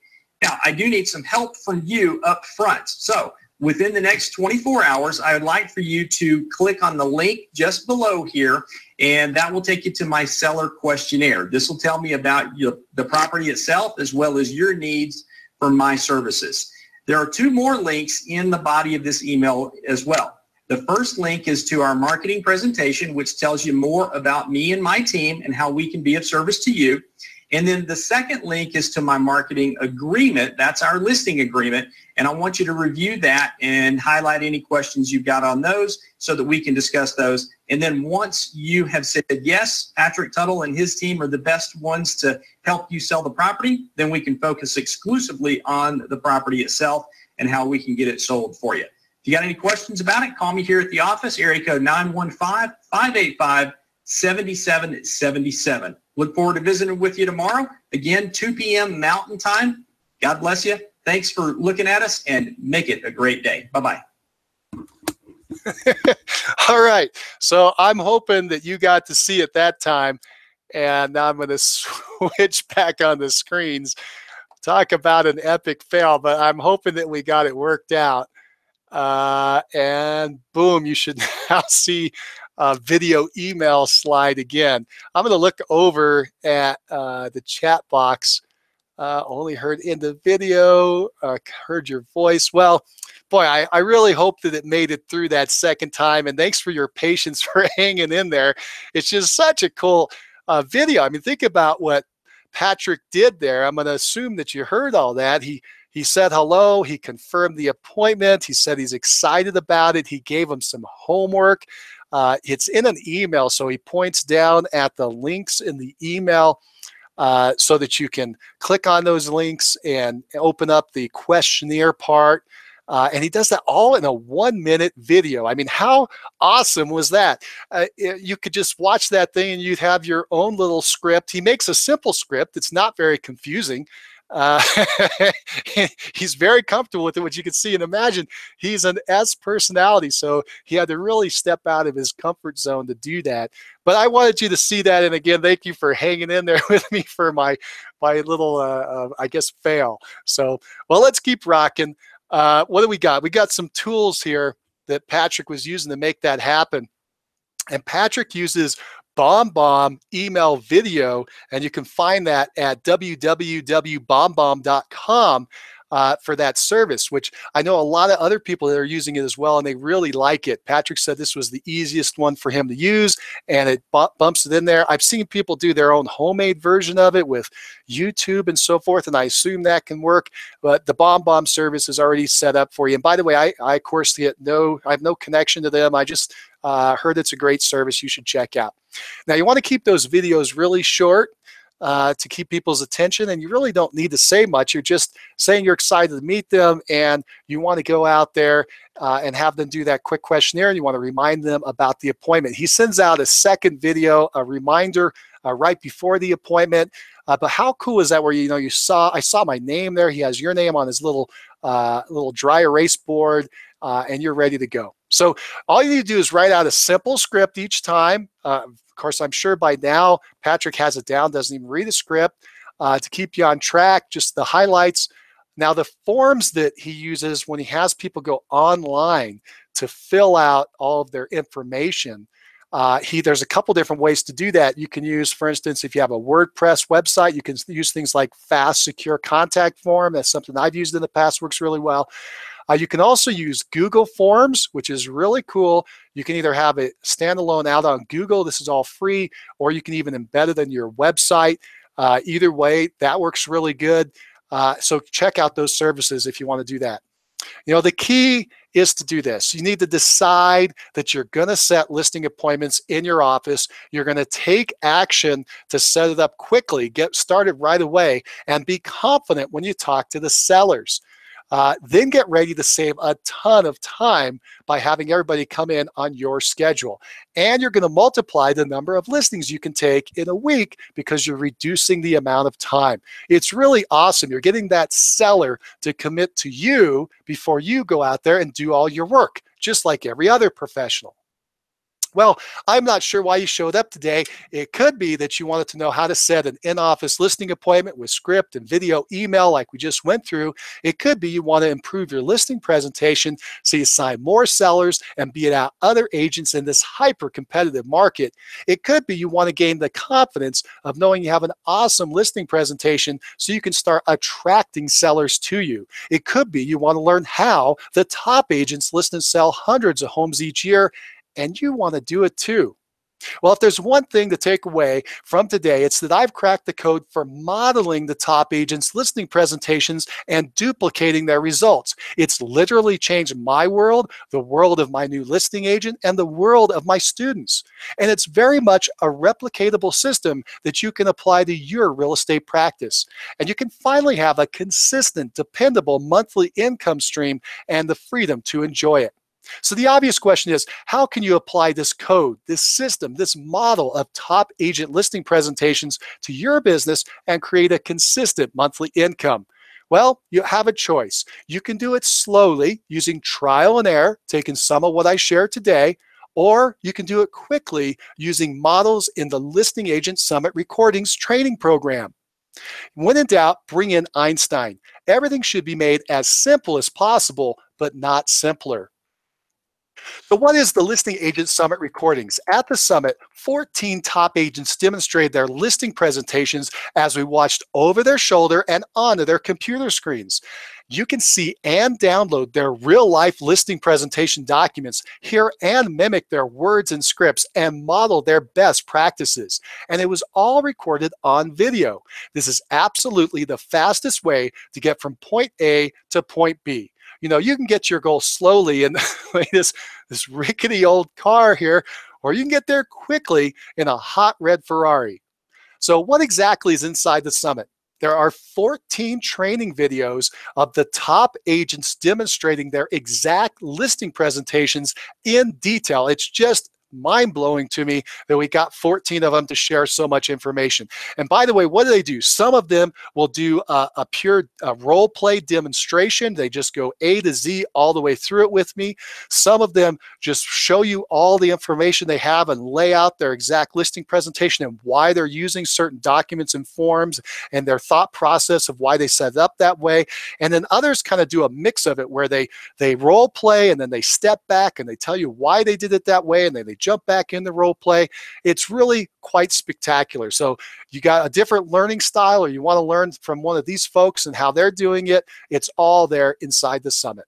Now, I do need some help from you up front. So within the next 24 hours, I would like for you to click on the link just below here, and that will take you to my seller questionnaire. This will tell me about the property itself as well as your needs for my services. There are 2 more links in the body of this email as well. The first link is to our marketing presentation, which tells you more about me and my team and how we can be of service to you. And then the second link is to my marketing agreement. That's our listing agreement. And I want you to review that and highlight any questions you've got on those so that we can discuss those. And then once you have said, yes, Patrick Tuttle and his team are the best ones to help you sell the property, then we can focus exclusively on the property itself and how we can get it sold for you. If you got any questions about it, call me here at the office, area code 915-585-7777. Look forward to visiting with you tomorrow. Again, 2 p.m. Mountain Time. God bless you. Thanks for looking at us, and make it a great day. Bye-bye. All right. So I'm hoping that you got to see it that time. And now I'm going to switch back on the screens. Talk about an epic fail, but I'm hoping that we got it worked out. And boom, you should now see a video email slide again. I'm going to look over at the chat box. Only heard in the video, heard your voice. Well, boy, I really hope that it made it through that second time. And thanks for your patience for hanging in there. It's just such a cool video. I mean, think about what Patrick did there. I'm going to assume that you heard all that. He said hello. He confirmed the appointment. He said he's excited about it. He gave him some homework. It's in an email, so he points down at the links in the email so that you can click on those links and open up the questionnaire part. And he does that all in a 1-minute video. I mean, how awesome was that? You could just watch that thing and you'd have your own little script. He makes a simple script. It's not very confusing. He's very comfortable with it, which you can see and imagine. He's an S personality, so he had to really step out of his comfort zone to do that. But I wanted you to see that, and again, thank you for hanging in there with me for my little, I guess, fail. So, well, let's keep rocking. What do we got? We got some tools here that Patrick was using to make that happen. And Patrick uses BombBomb email video, and you can find that at www.bombbomb.com for that service, which I know a lot of other people that are using it as well, and they really like it. Patrick said this was the easiest one for him to use, and it bumps it in there. I've seen people do their own homemade version of it with YouTube and so forth, and I assume that can work, but the BombBomb service is already set up for you. And by the way, I of course I have no connection to them. I just heard it's a great service you should check out. Now, you want to keep those videos really short to keep people's attention, and you really don't need to say much. You're just saying you're excited to meet them, and you want to go out there and have them do that quick questionnaire, and you want to remind them about the appointment. He sends out a second video, a reminder right before the appointment. But how cool is that? Where I saw my name there. He has your name on his little dry erase board, and you're ready to go. So all you need to do is write out a simple script each time. Of course, I'm sure by now Patrick has it down, doesn't even read a script to keep you on track, just the highlights. Now, the forms that he uses when he has people go online to fill out all of their information, there's a couple different ways to do that. You can use, for instance, if you have a WordPress website, you can use things like fast, secure contact form. That's something I've used in the past, works really well. You can also use Google Forms, which is really cool. You can either have it standalone out on Google, this is all free, or you can even embed it in your website. Either way, that works really good. So check out those services if you want to do that. The key is to do this. You need to decide that you're going to set listing appointments in your office. You're going to take action to set it up quickly, get started right away, and be confident when you talk to the sellers. Then get ready to save a ton of time by having everybody come in on your schedule. And you're going to multiply the number of listings you can take in a week because you're reducing the amount of time. It's really awesome. You're getting that seller to commit to you before you go out there and do all your work, just like every other professional. Well, I'm not sure why you showed up today. It could be that you wanted to know how to set an in-office listing appointment with script and video email like we just went through. It could be you want to improve your listing presentation so you sign more sellers and beat out other agents in this hyper-competitive market. It could be you want to gain the confidence of knowing you have an awesome listing presentation so you can start attracting sellers to you. It could be you want to learn how the top agents list and sell hundreds of homes each year, and you want to do it too. Well, if there's one thing to take away from today, it's that I've cracked the code for modeling the top agents' listing presentations and duplicating their results. It's literally changed my world, the world of my new listing agent, and the world of my students. And it's very much a replicatable system that you can apply to your real estate practice. And you can finally have a consistent, dependable monthly income stream and the freedom to enjoy it. So the obvious question is, how can you apply this code, this system, this model of top agent listing presentations to your business and create a consistent monthly income? Well, you have a choice. You can do it slowly using trial and error, taking some of what I shared today, or you can do it quickly using models in the Listing Agent Summit Recordings training program. When in doubt, bring in Einstein. Everything should be made as simple as possible, but not simpler. So what is the Listing Agent Summit Recordings? At the summit, 14 top agents demonstrated their listing presentations as we watched over their shoulder and onto their computer screens. You can see and download their real-life listing presentation documents, hear and mimic their words and scripts, and model their best practices. And it was all recorded on video. This is absolutely the fastest way to get from point A to point B. You can get your goal slowly in this rickety old car here, or you can get there quickly in a hot red Ferrari. So what exactly is inside the summit? There are 14 training videos of the top agents demonstrating their exact listing presentations in detail. It's just mind-blowing to me that we got 14 of them to share so much information. And by the way, what do? Some of them will do a pure role play demonstration. They just go A to Z all the way through it with me. Some of them just show you all the information they have and lay out their exact listing presentation and why they're using certain documents and forms and their thought process of why they set it up that way. And then others kind of do a mix of it where they role play and then they step back and they tell you why they did it that way, and then they jump back in the role play. It's really quite spectacular. So you got a different learning style, or you want to learn from one of these folks and how they're doing it, it's all there inside the summit.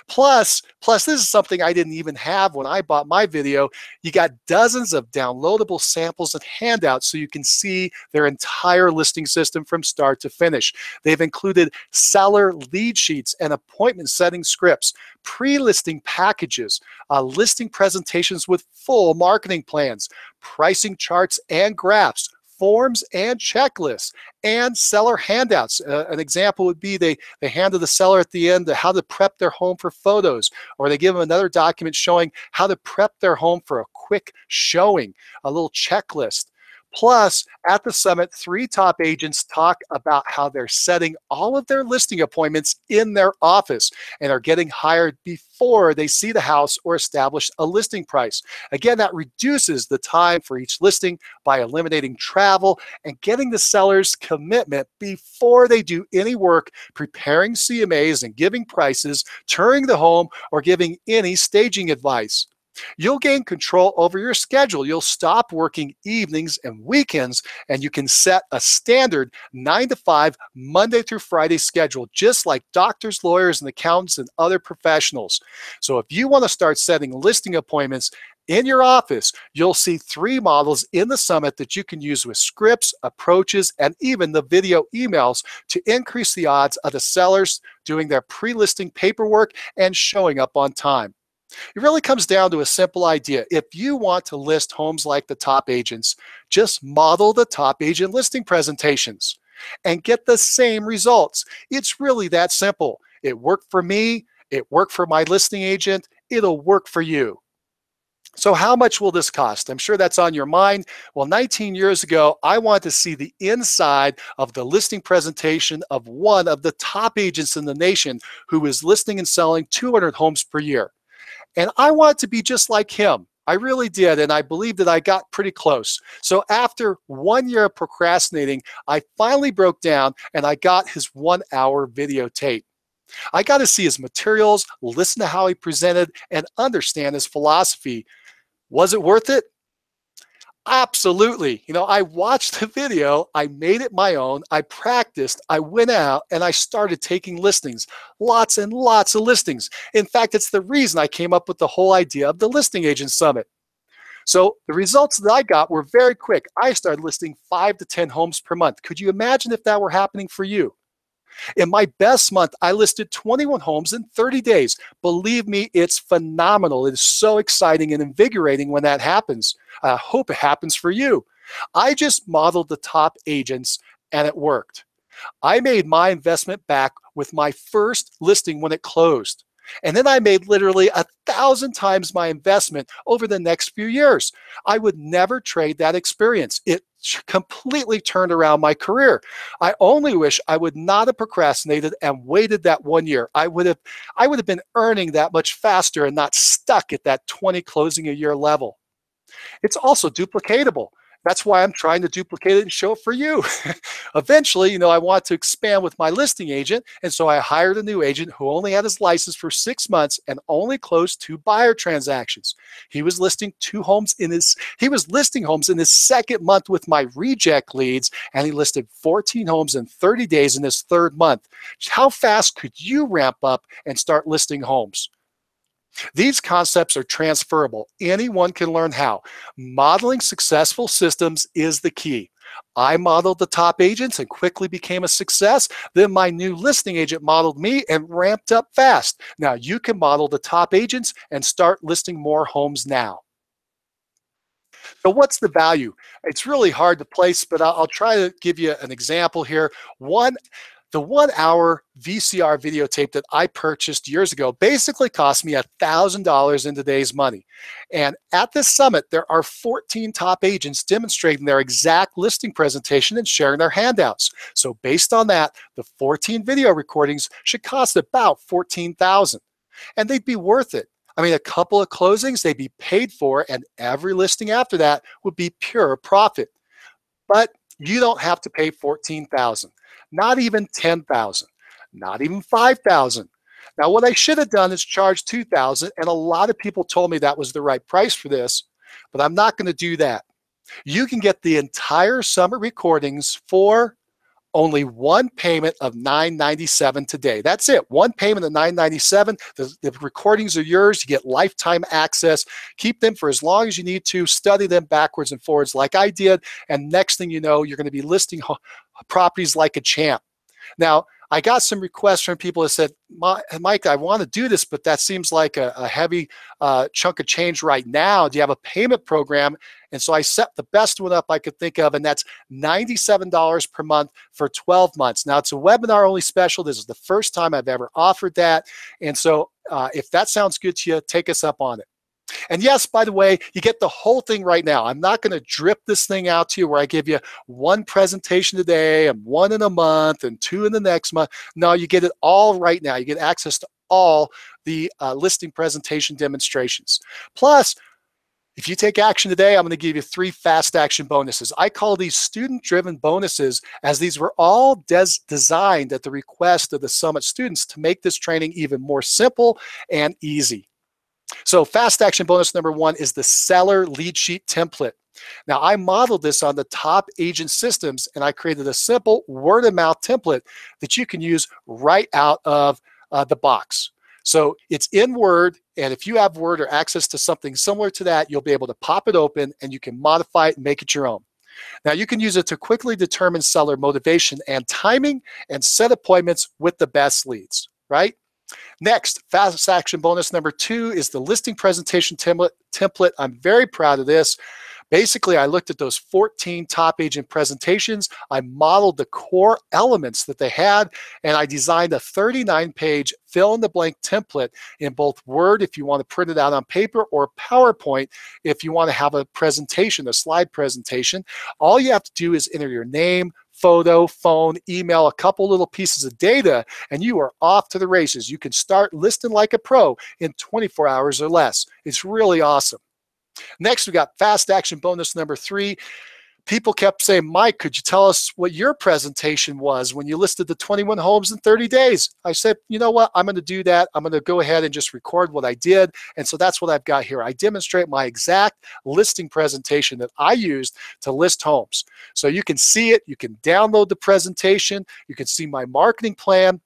Plus, this is something I didn't even have when I bought my video. You got dozens of downloadable samples and handouts so you can see their entire listing system from start to finish. They've included seller lead sheets and appointment setting scripts, pre-listing packages, listing presentations with full marketing plans, pricing charts and graphs, forms and checklists, and seller handouts. An example would be they hand to the seller at the end how to prep their home for photos, or they give them another document showing how to prep their home for a quick showing, a little checklist. Plus, at the summit, 3 top agents talk about how they're setting all of their listing appointments in their office and are getting hired before they see the house or establish a listing price. Again, that reduces the time for each listing by eliminating travel and getting the seller's commitment before they do any work preparing CMAs and giving prices, touring the home, or giving any staging advice. You'll gain control over your schedule. You'll stop working evenings and weekends, and you can set a standard 9 to 5 Monday through Friday schedule, just like doctors, lawyers, and accountants and other professionals. So if you want to start setting listing appointments in your office, you'll see 3 models in the summit that you can use with scripts, approaches, and even the video emails to increase the odds of the sellers doing their pre-listing paperwork and showing up on time. It really comes down to a simple idea. If you want to list homes like the top agents, just model the top agent listing presentations and get the same results. It's really that simple. It worked for me. It worked for my listing agent. It'll work for you. So how much will this cost? I'm sure that's on your mind. Well, 19 years ago, I wanted to see the inside of the listing presentation of one of the top agents in the nation who is listing and selling 200 homes per year. And I wanted to be just like him. I really did, and I believe that I got pretty close. So after 1 year of procrastinating, I finally broke down and I got his 1-hour videotape. I got to see his materials, listen to how he presented, and understand his philosophy. Was it worth it? Absolutely. I watched the video, I made it my own, I practiced, I went out, and I started taking listings, lots and lots of listings. In fact, it's the reason I came up with the whole idea of the Listing Agent Summit. So the results that I got were very quick. I started listing 5 to 10 homes per month. Could you imagine if that were happening for you? In my best month, I listed 21 homes in 30 days. Believe me, it's phenomenal. It is so exciting and invigorating when that happens. I hope it happens for you. I just modeled the top agents and it worked. I made my investment back with my first listing when it closed. And then I made literally 1,000 times my investment over the next few years. I would never trade that experience. It completely turned around my career. I only wish I would not have procrastinated and waited that 1 year. I would have been earning that much faster and not stuck at that 20 closing a year level. It's also duplicatable. That's why I'm trying to duplicate it and show it for you. Eventually, I want to expand with my listing agent, and so I hired a new agent who only had his license for 6 months and only closed 2 buyer transactions. He was listing homes in his second month with my reject leads, and he listed 14 homes in 30 days in his third month. How fast could you ramp up and start listing homes? These concepts are transferable. Anyone can learn how. Modeling successful systems is the key. I modeled the top agents and quickly became a success. Then my new listing agent modeled me and ramped up fast. Now you can model the top agents and start listing more homes now. So what's the value? It's really hard to place, but I'll try to give you an example here. The 1-hour VCR videotape that I purchased years ago basically cost me $1,000 in today's money. And at this summit, there are 14 top agents demonstrating their exact listing presentation and sharing their handouts. So based on that, the 14 video recordings should cost about $14,000. And they'd be worth it. I mean, a couple of closings, they'd be paid for, and every listing after that would be pure profit. But you don't have to pay $14,000, not even $10,000, not even $5,000. Now, what I should have done is charge $2,000, and a lot of people told me that was the right price for this, but I'm not going to do that. You can get the entire summer recordings for only one payment of $997 today. That's it. One payment of $997. The recordings are yours. You get lifetime access. Keep them for as long as you need to. Study them backwards and forwards like I did. And next thing you know, you're going to be listing properties like a champ. Now, I got some requests from people that said, Mike, I want to do this, but that seems like a heavy chunk of change right now. Do you have a payment program? And so I set the best one up I could think of, and that's $97 per month for 12 months. Now, it's a webinar-only special. This is the first time I've ever offered that. And so if that sounds good to you, take us up on it. And yes, by the way, you get the whole thing right now. I'm not going to drip this thing out to you where I give you one presentation today and one in a month and two in the next month. No, you get it all right now. You get access to all the listing presentation demonstrations. Plus, if you take action today, I'm going to give you 3 fast action bonuses. I call these student-driven bonuses, as these were all designed at the request of the Summit students to make this training even more simple and easy. So fast action bonus number 1 is the seller lead sheet template. Now, I modeled this on the top agent systems, and I created a simple word-of-mouth template that you can use right out of the box. So it's in Word, and if you have Word or access to something similar to that, you'll be able to pop it open and you can modify it and make it your own. Now, you can use it to quickly determine seller motivation and timing and set appointments with the best leads, right? Next, fast action bonus number 2 is the listing presentation template. I'm very proud of this. Basically, I looked at those 14 top agent presentations. I modeled the core elements that they had, and I designed a 39-page fill-in-the-blank template in both Word if you want to print it out on paper, or PowerPoint if you want to have a presentation, a slide presentation. All you have to do is enter your name, photo, phone, email, a couple little pieces of data, and you are off to the races. You can start listing like a pro in 24 hours or less. It's really awesome. Next, we got fast action bonus number 3. People kept saying, Mike, could you tell us what your presentation was when you listed the 21 homes in 30 days? I said, you know what? I'm going to do that. I'm going to go ahead and just record what I did. And so that's what I've got here. I demonstrate my exact listing presentation that I used to list homes. So you can see it. You can download the presentation. You can see my marketing plan.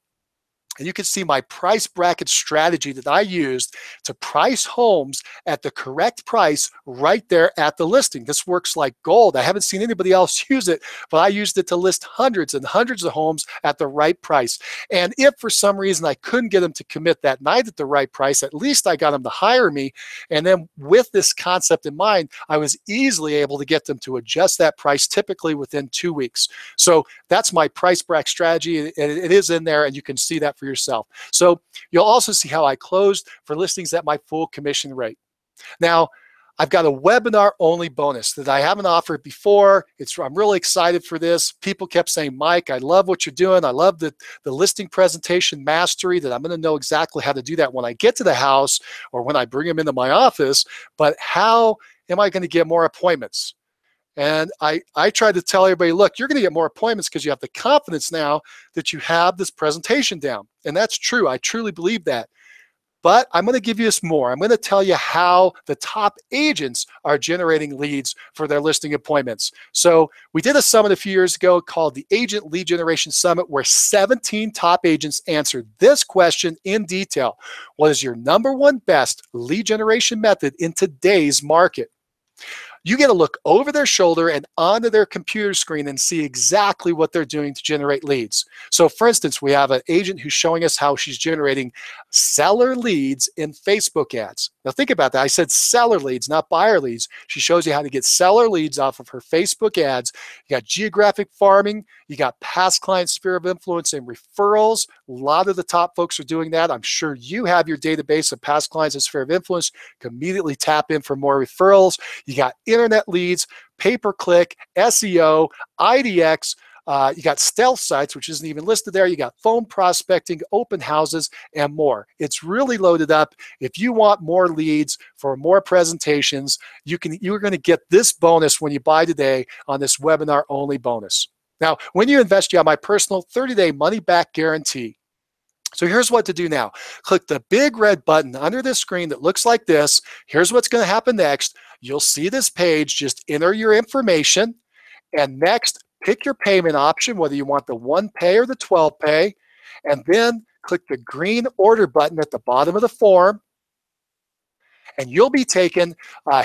And you can see my price bracket strategy that I used to price homes at the correct price right there at the listing. This works like gold. I haven't seen anybody else use it, but I used it to list hundreds and hundreds of homes at the right price. And if for some reason I couldn't get them to commit that night at the right price, at least I got them to hire me. And then with this concept in mind, I was easily able to get them to adjust that price typically within 2 weeks. So that's my price bracket strategy. It is in there, and you can see that for yourself. So you'll also see how I closed for listings at my full commission rate. Now, I've got a webinar only bonus that I haven't offered before. I'm really excited for this. People kept saying, Mike, I love what you're doing. I love the listing presentation mastery, that I'm going to know exactly how to do that when I get to the house or when I bring them into my office. But how am I going to get more appointments? And I tried to tell everybody, look, you're going to get more appointments because you have the confidence now that you have this presentation down. And that's true. I truly believe that. But I'm going to give you this more. I'm going to tell you how the top agents are generating leads for their listing appointments. So we did a summit a few years ago called the Agent Lead Generation Summit, where 17 top agents answered this question in detail. What is your #1 best lead generation method in today's market? You get to look over their shoulder and onto their computer screen and see exactly what they're doing to generate leads. So for instance, we have an agent who's showing us how she's generating seller leads in Facebook ads. Now think about that. I said seller leads, not buyer leads. She shows you how to get seller leads off of her Facebook ads. You got geographic farming. You got past client sphere of influence and referrals. A lot of the top folks are doing that. I'm sure you have your database of past clients and sphere of influence. You can immediately tap in for more referrals. You got internet leads, pay-per-click, SEO, IDX. You got stealth sites, which isn't even listed there. You got phone prospecting, open houses, and more. It's really loaded up. If you want more leads for more presentations, you're going to get this bonus when you buy today on this webinar only bonus. Now, when you invest, you have my personal 30-day money-back guarantee. So here's what to do now. Click the big red button under the screen that looks like this. Here's what's going to happen next. You'll see this page. Just enter your information. And next, pick your payment option, whether you want the 1-pay or the 12-pay. And then click the green order button at the bottom of the form. And you'll be taken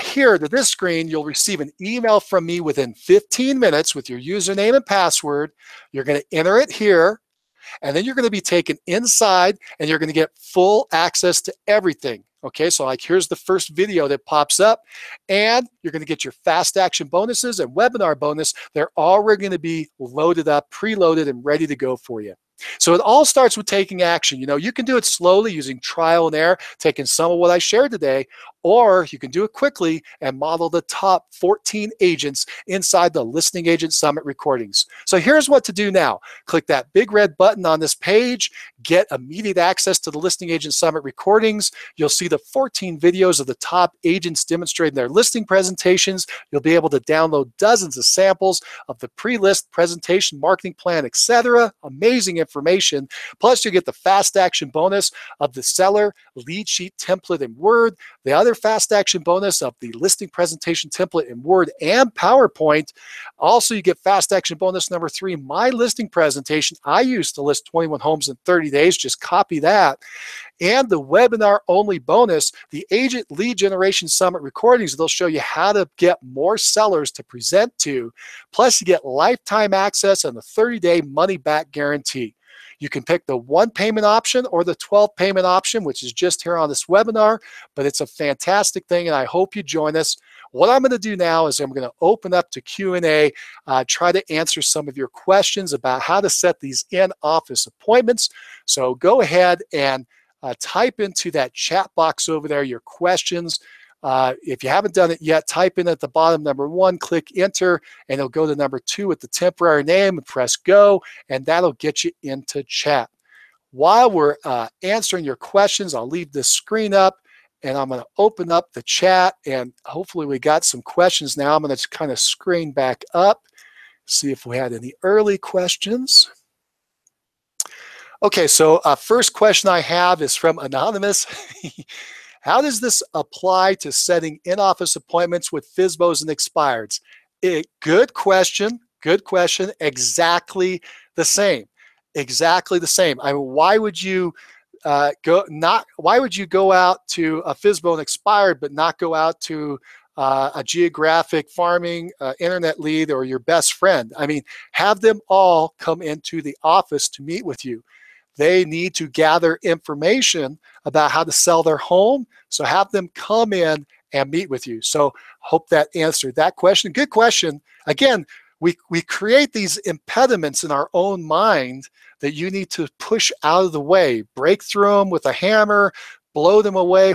here to this screen. You'll receive an email from me within 15 minutes with your username and password. You're going to enter it here. And then you're going to be taken inside and you're going to get full access to everything. Okay, so like here's the first video that pops up, and you're going to get your fast action bonuses and webinar bonus. They're already going to be loaded up, preloaded, and ready to go for you. So it all starts with taking action. You know, you can do it slowly using trial and error, taking some of what I shared today, or you can do it quickly and model the top 14 agents inside the Listing Agent Summit recordings. So here's what to do now. Click that big red button on this page, get immediate access to the Listing Agent Summit recordings. You'll see the 14 videos of the top agents demonstrating their listing presentations. You'll be able to download dozens of samples of the pre-list presentation, marketing plan, etc. Amazing information. Plus, you get the fast action bonus of the seller lead sheet template in Word, the other fast action bonus of the listing presentation template in Word and PowerPoint. Also, you get fast action bonus number 3, my listing presentation I used to list 21 homes in 30 days. Just copy that. And the webinar only bonus, the Agent Lead Generation Summit recordings. They'll show you how to get more sellers to present to. Plus, you get lifetime access and the 30-day money back guarantee. You can pick the 1 payment option or the 12 payment option, which is just here on this webinar, but it's a fantastic thing and I hope you join us. What I'm going to do now is I'm going to open up to Q&A, try to answer some of your questions about how to set these in-office appointments. So go ahead and type into that chat box over there your questions. If you haven't done it yet, type in at the bottom number 1, click enter, and it'll go to number 2 with the temporary name and press go, and that'll get you into chat. While we're answering your questions, I'll leave this screen up and I'm going to open up the chat, and hopefully we got some questions now. I'm going to kind of screen back up, see if we had any early questions. Okay, so first question I have is from Anonymous. How does this apply to setting in-office appointments with FSBOs and expireds? Good question. Good question. Exactly the same. Exactly the same. I mean, why would you why would you go out to a FSBO and expired but not go out to a geographic farming internet lead or your best friend? I mean, have them all come into the office to meet with you. They need to gather information about how to sell their home. So have them come in and meet with you. So hope that answered that question. Good question. Again, we create these impediments in our own mind that you need to push out of the way, break through them with a hammer, blow them away.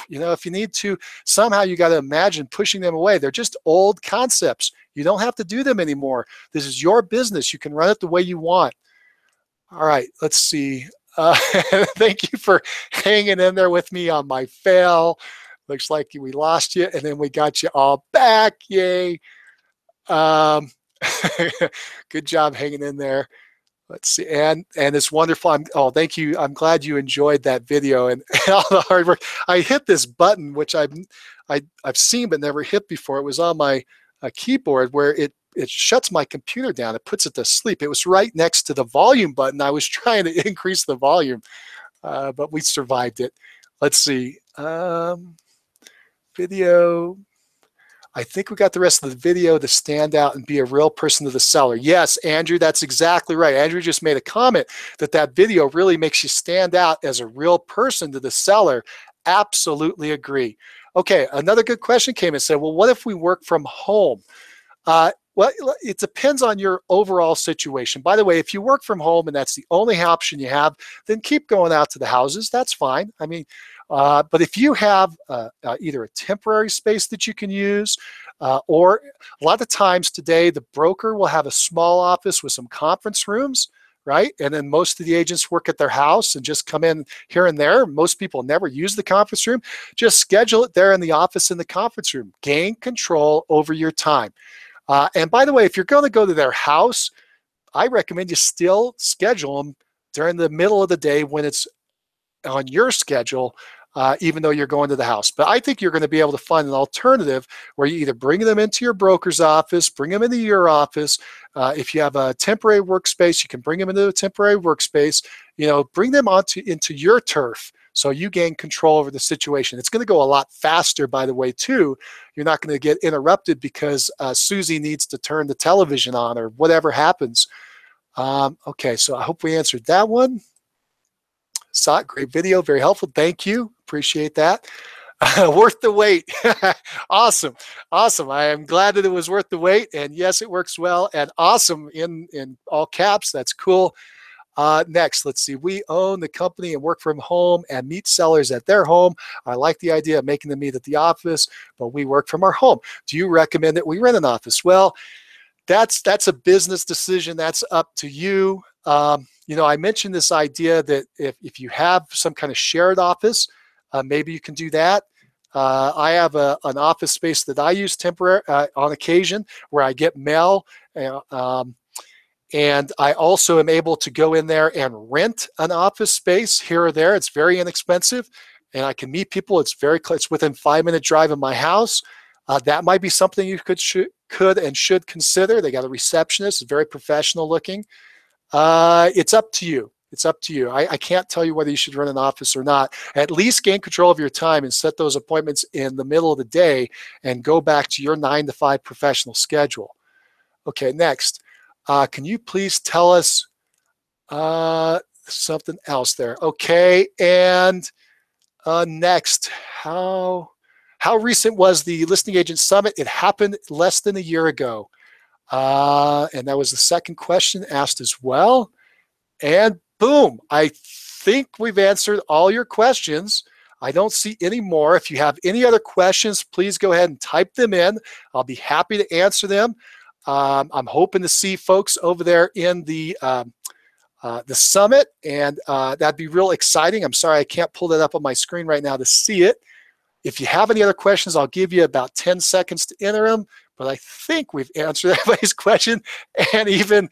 You know, if you need to, somehow you got to imagine pushing them away. They're just old concepts. You don't have to do them anymore. This is your business. You can run it the way you want. All right, let's see. Thank you for hanging in there with me on my fail. Looks like we lost you, and then we got you all back. Yay. Good job hanging in there. Let's see. And it's wonderful. Oh, thank you. I'm glad you enjoyed that video and all the hard work. I hit this button, which I've seen but never hit before. It was on my keyboard where it shuts my computer down. It puts it to sleep. It was right next to the volume button. I was trying to increase the volume, but we survived it. Let's see. Video. I think we got the rest of the video to stand out and be a real person to the seller. Yes, Andrew, that's exactly right. Andrew just made a comment that video really makes you stand out as a real person to the seller. Absolutely agree. Okay, another good question came and said, well, what if we work from home? Well, it depends on your overall situation. By the way, if you work from home and that's the only option you have, then keep going out to the houses. That's fine. I mean, but if you have either a temporary space that you can use, or a lot of times today, the broker will have a small office with some conference rooms, right? And then most of the agents work at their house and just come in here and there. Most people never use the conference room. Just schedule it there in the office in the conference room. Gain control over your time. And by the way, if you're going to go to their house, I recommend you still schedule them during the middle of the day when it's on your schedule, even though you're going to the house. But I think you're going to be able to find an alternative where you either bring them into your broker's office, bring them into your office. If you have a temporary workspace, you can bring them into a temporary workspace. You know, bring them into your turf so you gain control over the situation. It's going to go a lot faster, by the way, too. You're not going to get interrupted because Susie needs to turn the television on or whatever happens. Okay, so I hope we answered that one. Saw it, great video, very helpful. Thank you, appreciate that. Worth the wait. Awesome, awesome. I am glad that it was worth the wait, and yes, it works well. And awesome in all caps. That's cool. Next, let's see. We own the company and work from home and meet sellers at their home. I like the idea of making them meet at the office, but we work from our home. Do you recommend that we rent an office? Well, that's a business decision. That's up to you. I mentioned this idea that if you have some kind of shared office, maybe you can do that. I have an office space that I use temporary on occasion where I get mail. And I also am able to go in there and rent an office space here or there. It's very inexpensive, and I can meet people. It's within 5-minute drive of my house. That might be something you could and should consider. They got a receptionist, very professional looking. It's up to you. It's up to you. I can't tell you whether you should run an office or not. At least gain control of your time and set those appointments in the middle of the day and go back to your 9-to-5 professional schedule. Okay, next. Can you please tell us something else there? Okay, and next, how recent was the Listing Agent Summit? It happened less than a year ago. And that was the second question asked as well. And boom, I think we've answered all your questions. I don't see any more. If you have any other questions, please go ahead and type them in. I'll be happy to answer them. I'm hoping to see folks over there in the summit, and that'd be real exciting. I'm sorry I can't pull that up on my screen right now to see it. If you have any other questions, I'll give you about 10 seconds to enter them, but I think we've answered everybody's question and even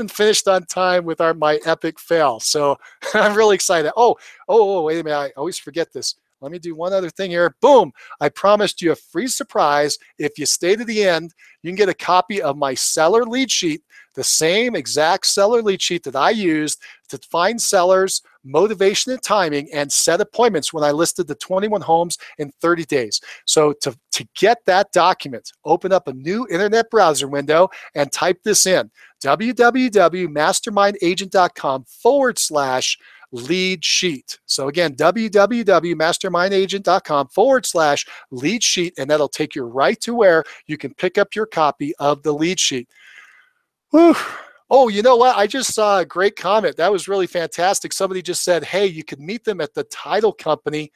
finished on time with my epic fail. So I'm really excited. Oh, wait a minute. I always forget this. Let me do one other thing here. Boom. I promised you a free surprise. If you stay to the end, you can get a copy of my seller lead sheet, the same exact seller lead sheet that I used to find sellers, motivation and timing, and set appointments when I listed the 21 homes in 30 days. So to get that document, open up a new internet browser window and type this in, www.mastermindagent.com/lead sheet. So again, www.mastermindagent.com/lead sheet, and that'll take you right to where you can pick up your copy of the lead sheet. Whew. Oh, you know what? I just saw a great comment. That was really fantastic. Somebody just said, hey, you could meet them at the title company.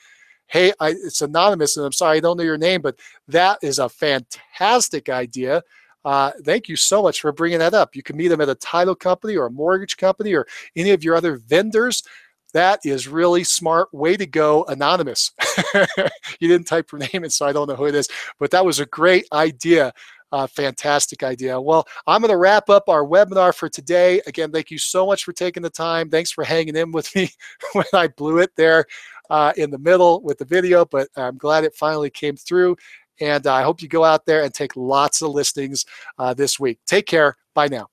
Hey, it's anonymous, and I'm sorry I don't know your name, but that is a fantastic idea. Thank you so much for bringing that up. You can meet them at a title company or a mortgage company or any of your other vendors. That is really smart. Way to go, anonymous. You didn't type your name in, so I don't know who it is, but that was a great idea. Fantastic idea. Well, I'm going to wrap up our webinar for today. Again, thank you so much for taking the time. Thanks for hanging in with me when I blew it there in the middle with the video, but I'm glad it finally came through. And I hope you go out there and take lots of listings this week. Take care. Bye now.